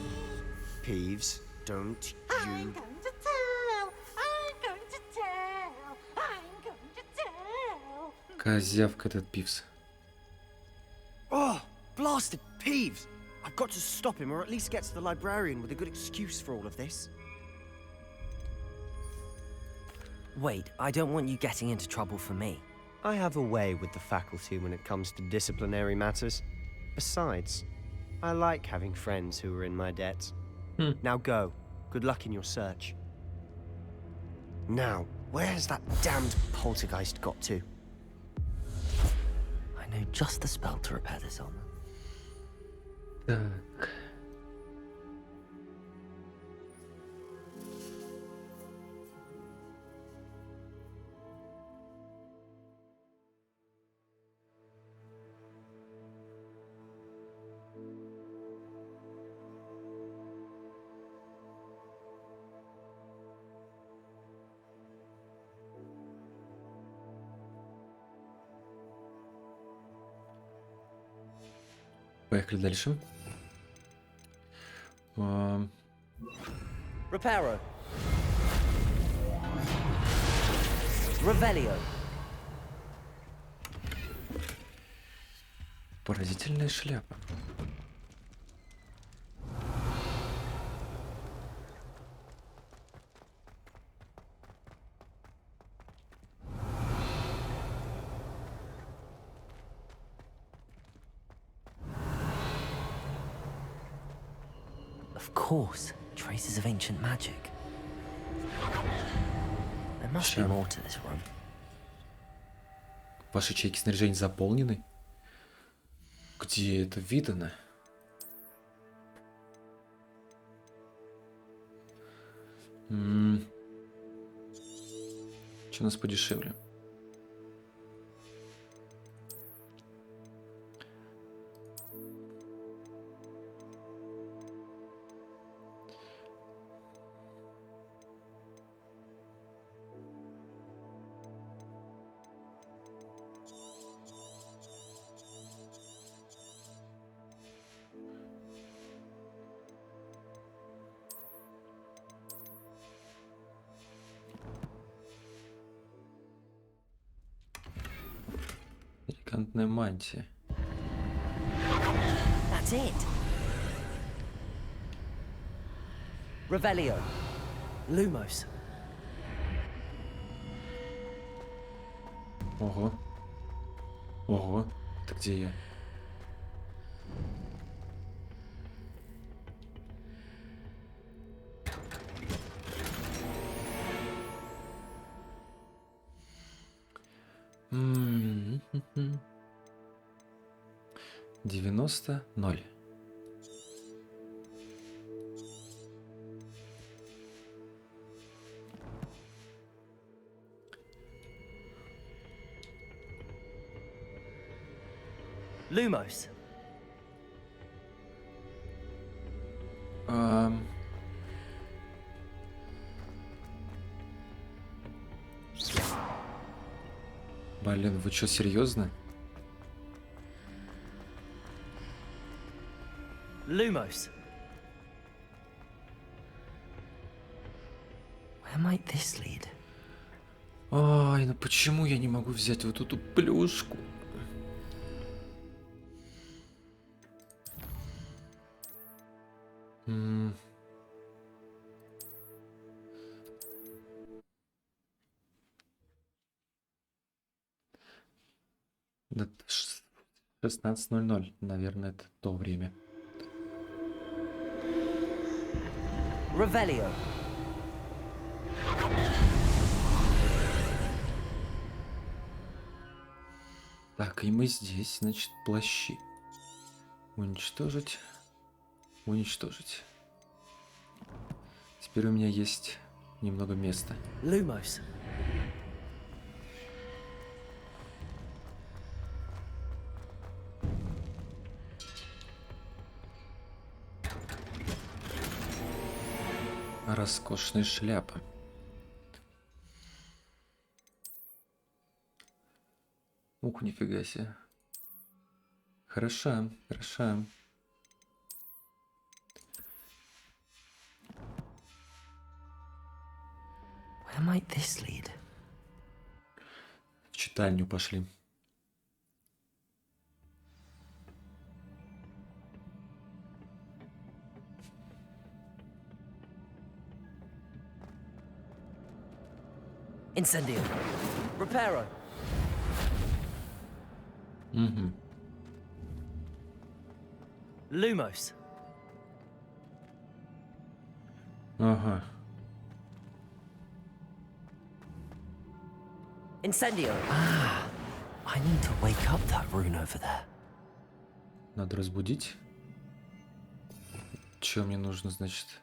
Peeves, don't I'm you... going to tell, I'm going to tell, I'm going to tell. Козявка этот Пивс. Oh, blasted Peeves! I've got to stop him, or at least get to the librarian with a good excuse for all of this. Wait, I don't want you getting into trouble for me. I have a way with the faculty when it comes to disciplinary matters. Besides, I like having friends who are in my debt. Now go. Good luck in your search. Now, where's that damned poltergeist got to? I know just the spell to repair this armor. Так. Поехали дальше. Reparo. Revelio. Поразительная шляпа. Of course, traces of ancient magic. There must be more to this room. Ваши ячейки снаряжения заполнены? Где это видано? Что у нас подешевле? Элегантная мантия. That's it. Revelio. Lumos. Ого. Ого. Это где я? М, 90-0. Lumos. Блин, вы что, серьезно? Lumos. Where might this lead? Ай, ну почему я не могу взять вот эту плюшку? Да, 16:00, наверное, это то время. Revelio. Так, и мы здесь, значит, плащи. Уничтожить. Уничтожить. Теперь у меня есть немного места. Lumos. Роскошная шляпа. Ух, нифига себе. хороша, хороша. Where might this lead? В читальню пошли. Incendio. Reparo. Угу. Lumos. Ага. Incendio. I need to wake up that rune over there. Надо разбудить. Что мне нужно, значит?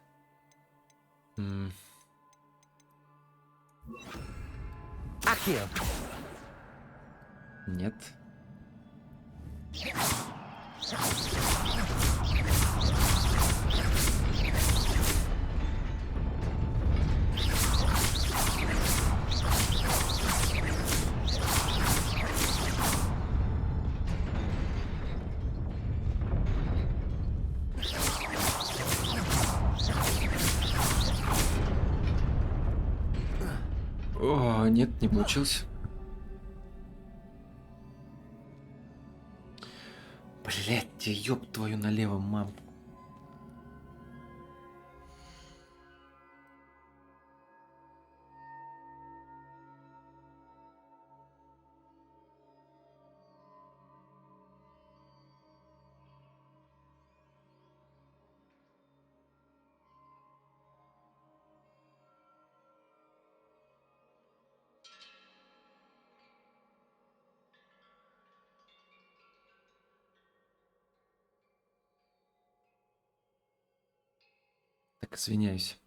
Accio. Нет. О, нет, не получилось. Блять, ёб твою налево, мам. Так, извиняюсь.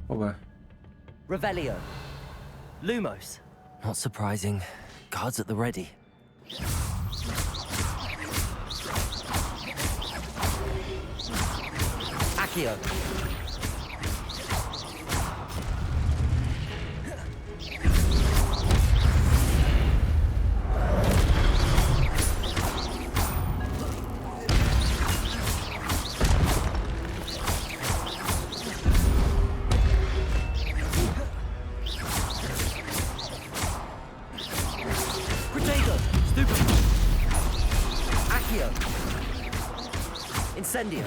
Оба. Revelio. Lumos. Not surprising. Guards at the ready. Accio. Protego. Stupid. Accio. Incendio.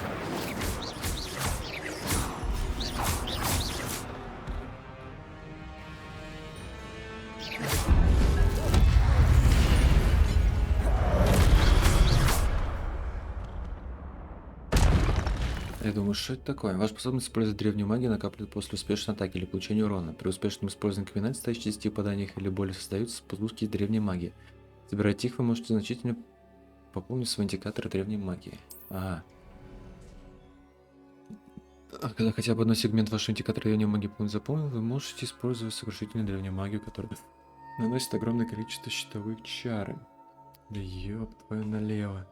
Я думаю, что это такое? Ваша способность использовать древнюю магию накапливает после успешной атаки или получения урона. При успешном использовании комбинаций, состоящих из 10 попаданиях или более, создаются спуски из древней магии. Собирая их, вы можете значительно пополнить свой индикатор древней магии. Ага. А когда хотя бы одной сегмент вашего индикатора древней магии полностью заполнен, вы можете использовать сокрушительную древнюю магию, которая наносит огромное количество щитовых чар. Да ёб твою налево.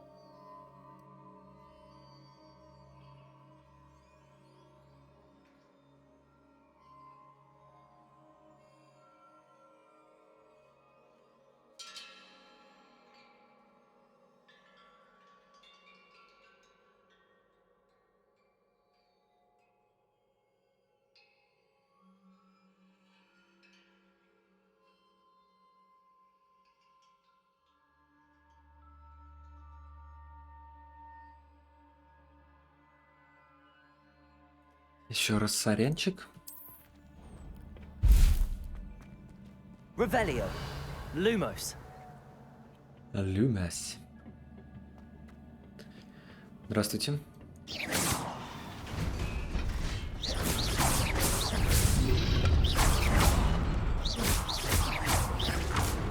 Еще раз сорянчик. Revelio. Lumos. Lumos. Здравствуйте.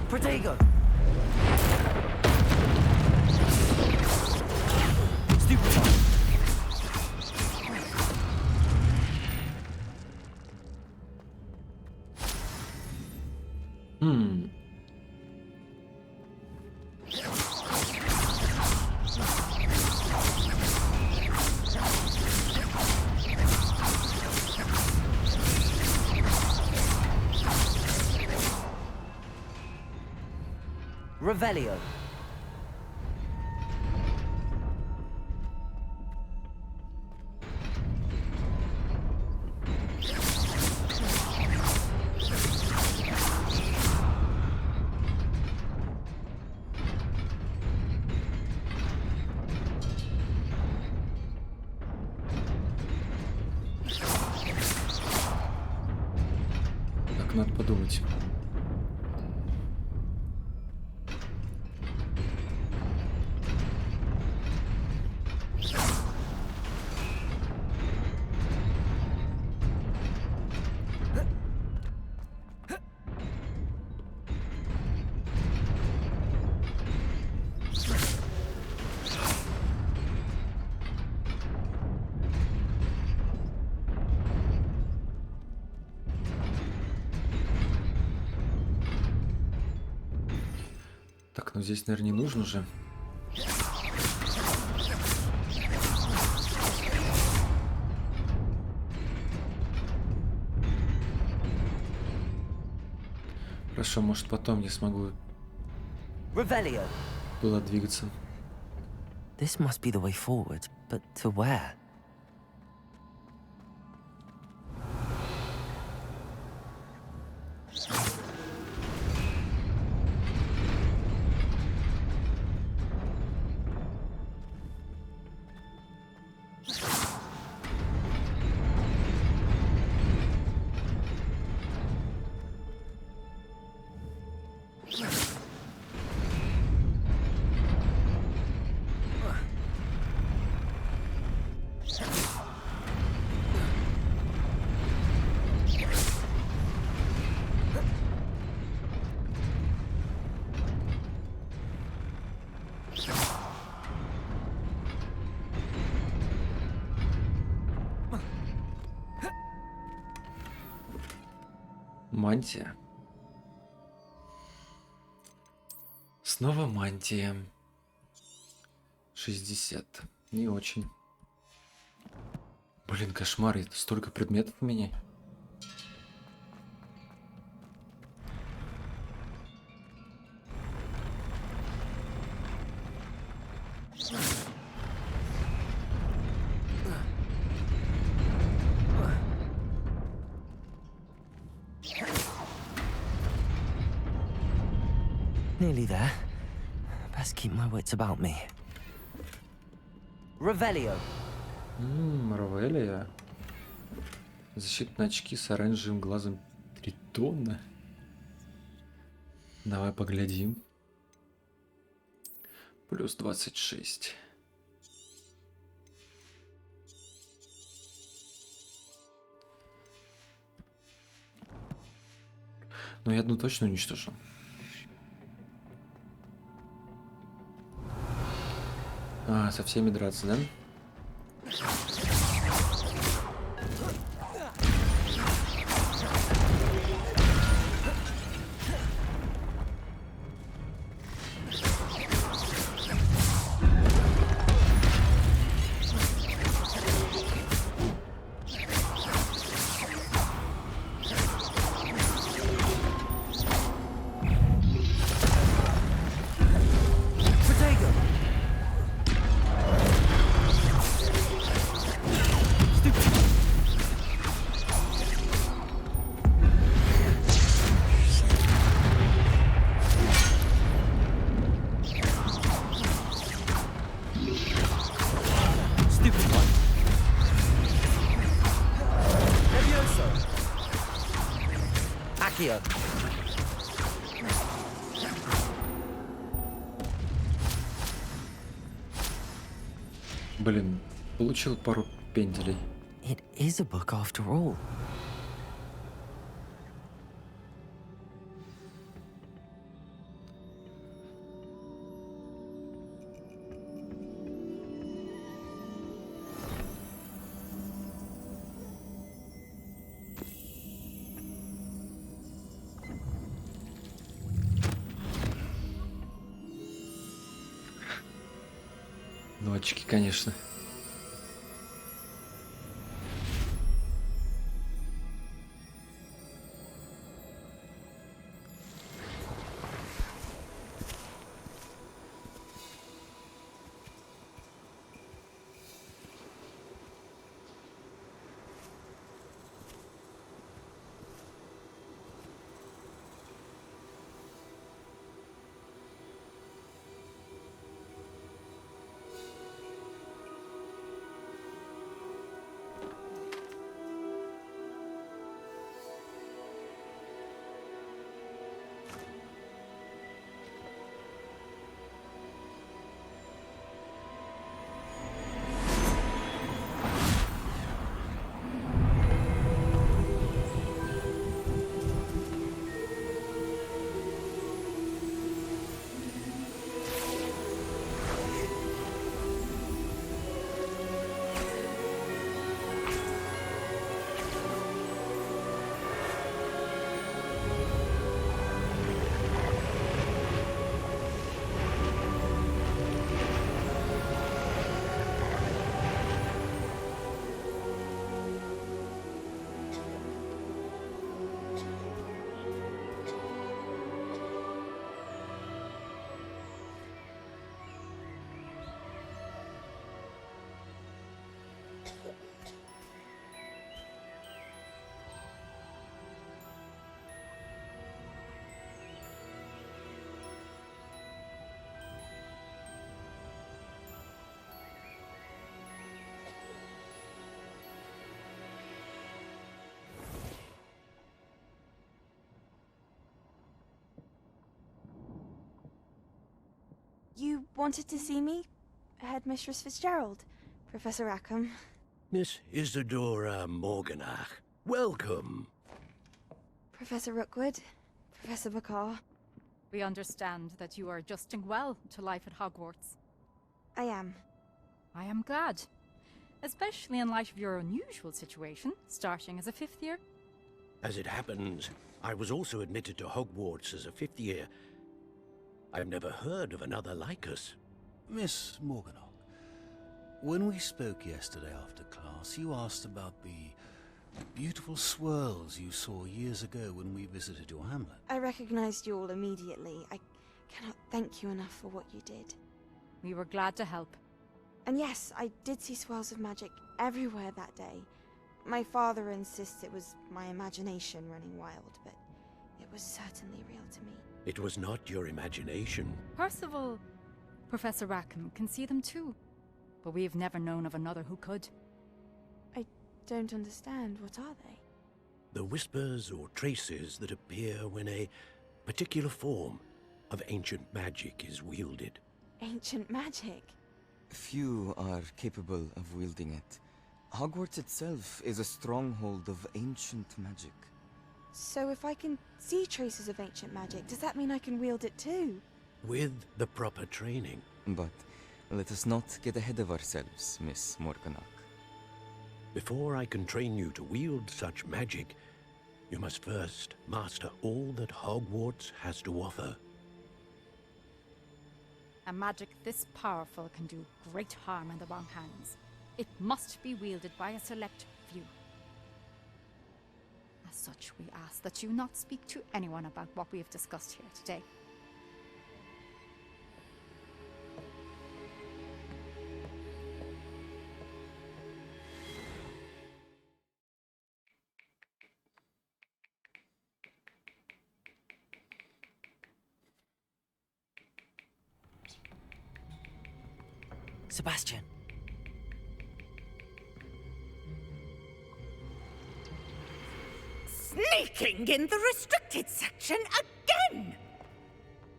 Protego. Stupid. Revelio. Так, надо подумать. Так, ну здесь, наверное, не нужно же. Хорошо, может потом я смогу Revelio. туда двигаться. This must be the way forward, but to where? Мантия. Снова мантия. 60. Не очень. Блин, кошмар, это столько предметов у меня. Nearly there. Best keep my wits about me. Revelio. Марвелия. Защитные очки с оранжевым глазом тритона. Давай поглядим. Плюс 26. Но я одну точно уничтожу. А, со всеми драться, да? Accio. Блин, получил пару пенделей. It is a book after all. Прикольчики, конечно. You wanted to see me? Headmistress Fitzgerald, Professor Rackham. Miss Isadora Morganach, welcome. Professor Rookwood, Professor Bakar. We understand that you are adjusting well to life at Hogwarts. I am. I am glad. Especially in light of your unusual situation, starting as a 5th year. As it happens, I was also admitted to Hogwarts as a 5th year. I've never heard of another like us. Miss Morganach, when we spoke yesterday after class, you asked about the beautiful swirls you saw years ago when we visited your hamlet. I recognized you all immediately. I cannot thank you enough for what you did. We were glad to help. And yes, I did see swirls of magic everywhere that day. My father insists it was my imagination running wild, but it was certainly real to me. It was not your imagination. Percival, Professor Rackham can see them too. But we have never known of another who could. I don't understand. What are they? The whispers or traces that appear when a particular form of ancient magic is wielded. Ancient magic? Few are capable of wielding it. Hogwarts itself is a stronghold of ancient magic. So if I can see traces of ancient magic, does that mean I can wield it too? With the proper training. But let us not get ahead of ourselves, Miss Morganach. Before I can train you to wield such magic, you must first master all that Hogwarts has to offer. A magic this powerful can do great harm in the wrong hands. It must be wielded by a select few. As such, we ask that you not speak to anyone about what we have discussed here today. Sebastian. Sneaking in the restricted section again!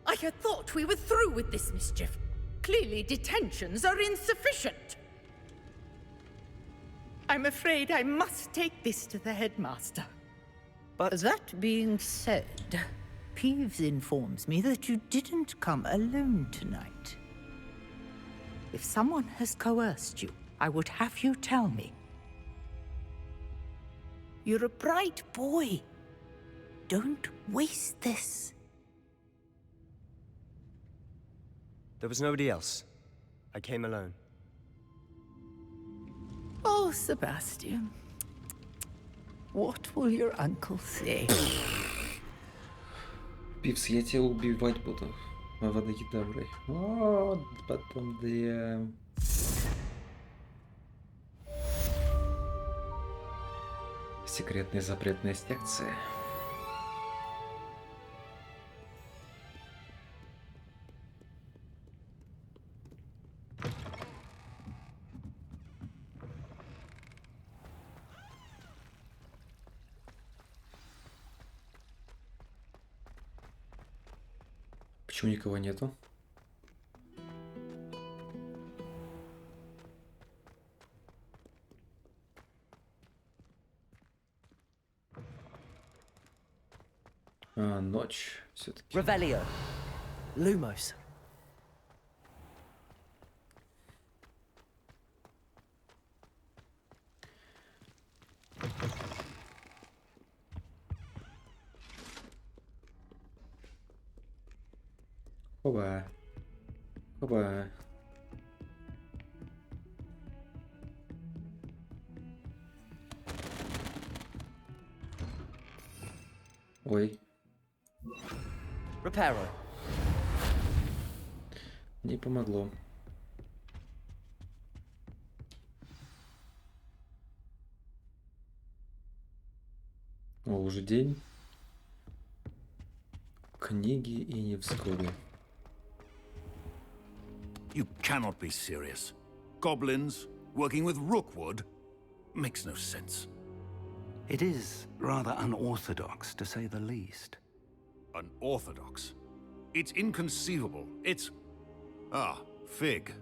I had thought we were through with this mischief. Clearly detentions are insufficient. I'm afraid I must take this to the headmaster. But that being said, Peeves informs me that you didn't come alone tonight. If someone has coerced you, I would have you tell me. You're a bright boy. Don't waste this. There was nobody else. I came alone. Oh, Sebastian. What will your uncle say? Пивс, я тебя убивать буду. Водокидаврой. Вот, потом да. Секретные запретные секции. Почему никого нету? А, ночь все-таки. Revelio. Lumos. Оба. Оба. Ой. Reparo. Не помогло. О, уже день. Книги и невзгоды. You cannot be serious. Goblins working with rookwood makes no sense. It is rather unorthodox, to say the least. Unorthodox? It's inconceivable. It's... Ah, Fig.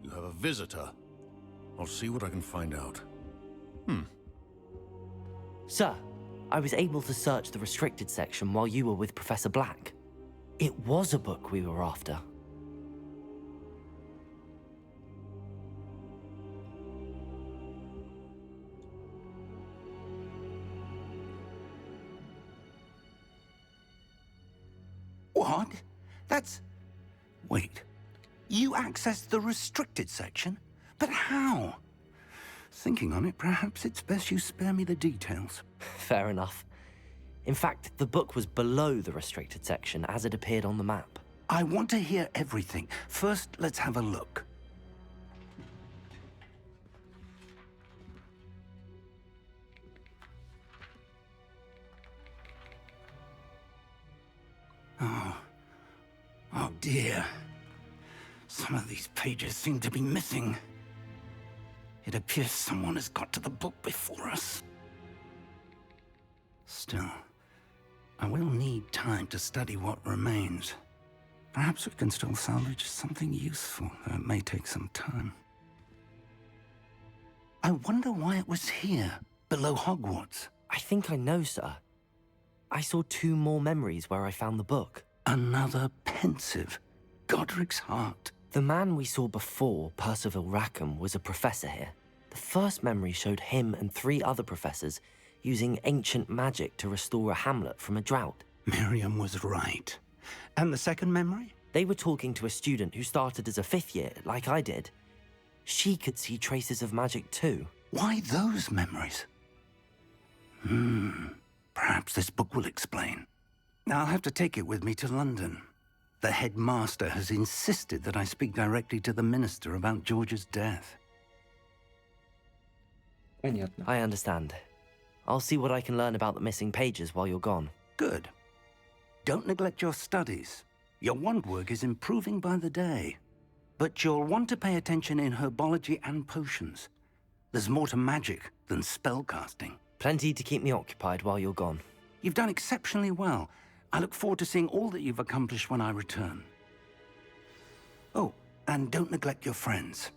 You have a visitor. I'll see what I can find out. Sir, I was able to search the restricted section while you were with Professor Black. It was a book we were after. What? That's... Wait. You accessed the restricted section? But how? Thinking on it, perhaps it's best you spare me the details. Fair enough. In fact, the book was below the restricted section as it appeared on the map. I want to hear everything. First, let's have a look. Oh dear. Some of these pages seem to be missing. It appears someone has got to the book before us. Still, I will need time to study what remains. Perhaps we can still salvage something useful, though it may take some time. I wonder why it was here, below Hogwarts. I think I know, sir. I saw 2 more memories where I found the book. Another pensive. Godric's heart. The man we saw before, Percival Rackham, was a professor here. The first memory showed him and 3 other professors using ancient magic to restore a hamlet from a drought. Miriam was right. And the second memory? They were talking to a student who started as a 5th year, like I did. She could see traces of magic too. Why those memories? Perhaps this book will explain. I'll have to take it with me to London. The headmaster has insisted that I speak directly to the minister about George's death. Понятно. I understand. I'll see what I can learn about the missing pages while you're gone. Good. Don't neglect your studies. Your wand work is improving by the day. But you'll want to pay attention in herbology and potions. There's more to magic than spellcasting. Plenty to keep me occupied while you're gone. You've done exceptionally well. I look forward to seeing all that you've accomplished when I return. Oh, and don't neglect your friends.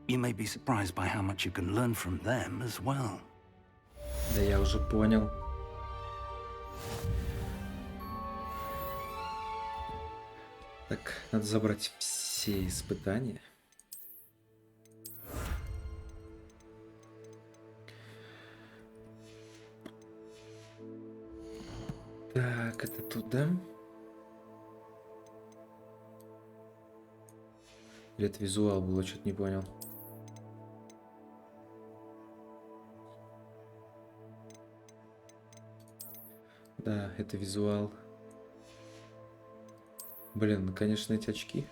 You may be surprised by how much you can learn from them as well. Да я уже понял. Так, надо забрать все испытания. Так, это туда. Или это визуал было, что-то не понял. Да, это визуал. Блин, ну, конечно, эти очки.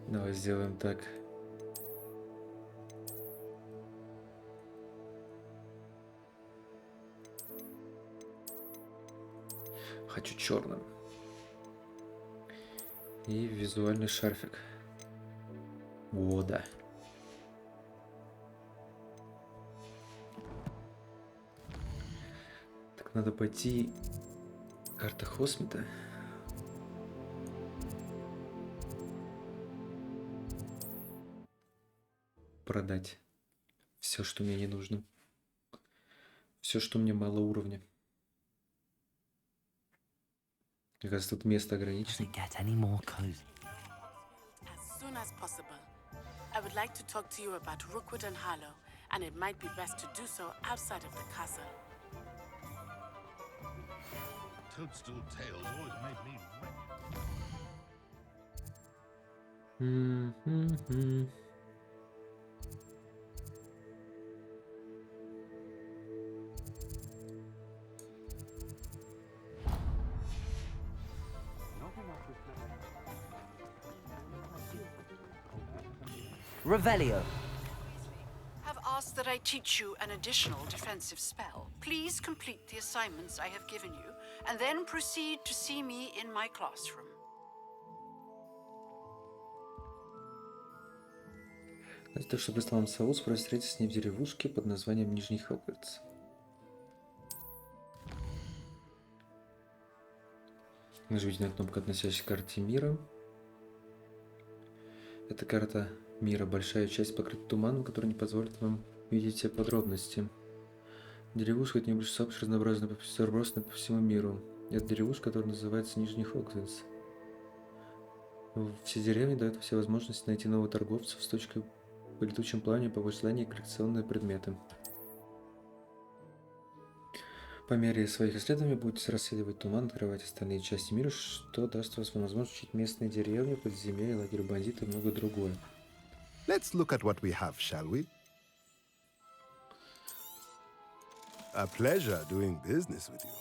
Давай сделаем так. Хочу черным. И визуальный шарфик. О, да. Так, надо пойти. Карта Хосмита. Продать все, что мне не нужно. Все, что мне мало уровня. Мне кажется, тут место ограничено. As soon as possible. I would like to talk to you about Rookwood and Harlow, and it might be best to do so outside of the castle. Toadstool tales always made me Revelio. Have asked that I teach you an additional defensive spell. Please complete the assignments I have given you, and then proceed to see me in my classroom. Это что прислал нам Саус, просит встретиться с ней в деревушке под названием Нижний Хогвартс. Нажмите на кнопку, относящуюся к карте мира. Эта карта мира, большая часть покрыта туманом, который не позволит вам видеть все подробности. Деревушка — это небольшое сообщество, разнообразно разбросанное по всему миру. Это деревушка, которая называется Нижний Хогвартс. Все деревни дают все возможности найти новых торговцев с точкой по летучем плане, по желанию и коллекционные предметы. По мере своих исследований будете расследовать туман, открывать остальные части мира, что даст вам возможность учить местные деревни, подземелья, лагерь бандитов и многое другое. Let's look at what we have, shall we? A pleasure doing business with you.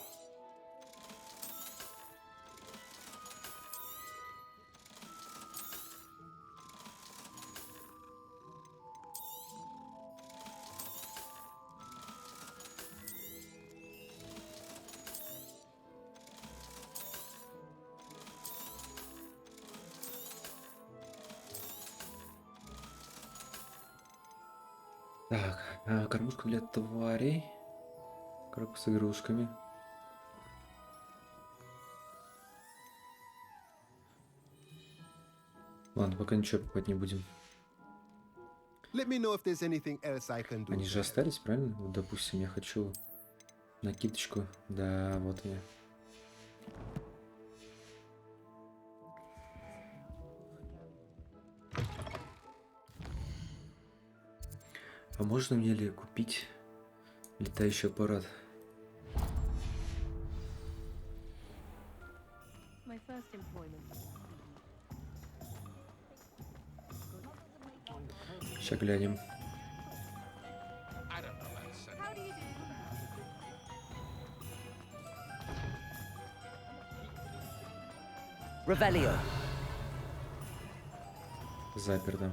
Так, кормушка для тварей. Коробка с игрушками. Ладно, пока ничего покупать не будем. Let me know if there's anything else I can do. Они же остались, правильно? Вот, допустим, я хочу накидочку. Да, вот я. А можно мне ли купить летающий аппарат? Сейчас глянем. Revelio. Заперто.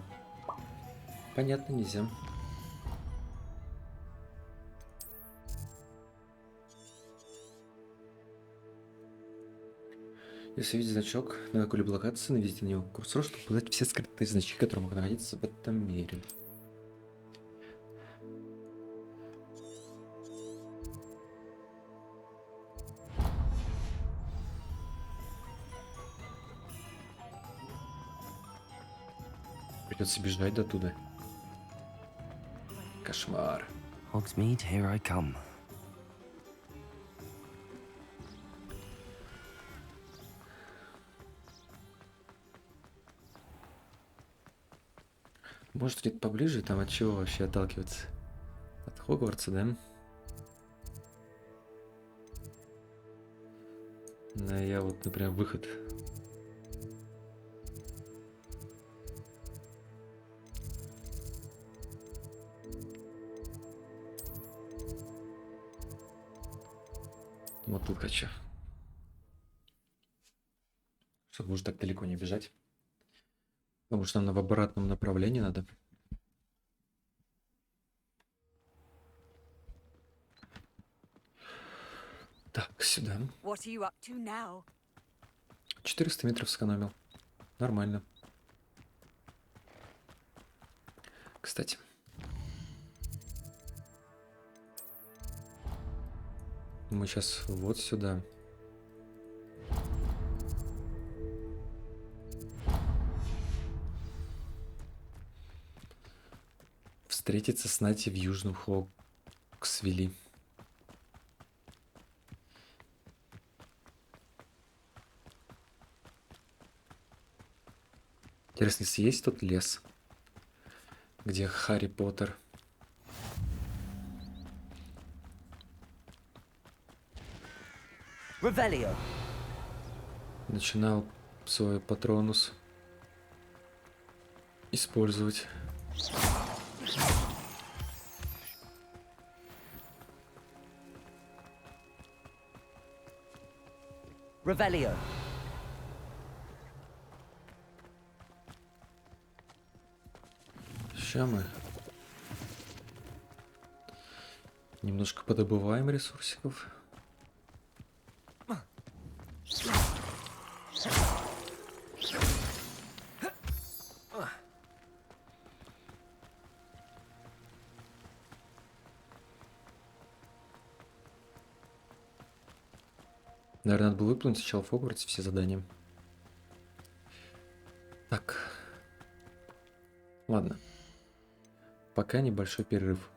Понятно, нельзя. Если видите значок на какой-либо локации, наведите на него курсор, чтобы узнать все скрытые значки, которые могут находиться в этом мире. Придется бежать до туда. Кошмар. Hogsmeade, here I come. Может, где-то поближе, там от чего вообще отталкиваться? От Хогвартса, да? Да, я вот, например, выход. Вот тут хочу. Чтобы уже так далеко не бежать. Потому что нам в обратном направлении надо. Так, сюда. 400 метров сэкономил. Нормально. Кстати. Мы сейчас вот сюда. Встретиться с Нати в Южном Хоксвилле. Интересно, если есть тут лес, где Харри Поттер Revelio. начинал свой патронус использовать. Revelio. Сейчас мы немножко подобываем ресурсиков. Наверное, надо было выполнить сначала в Хогвартсе все задания. Так. Ладно. Пока небольшой перерыв.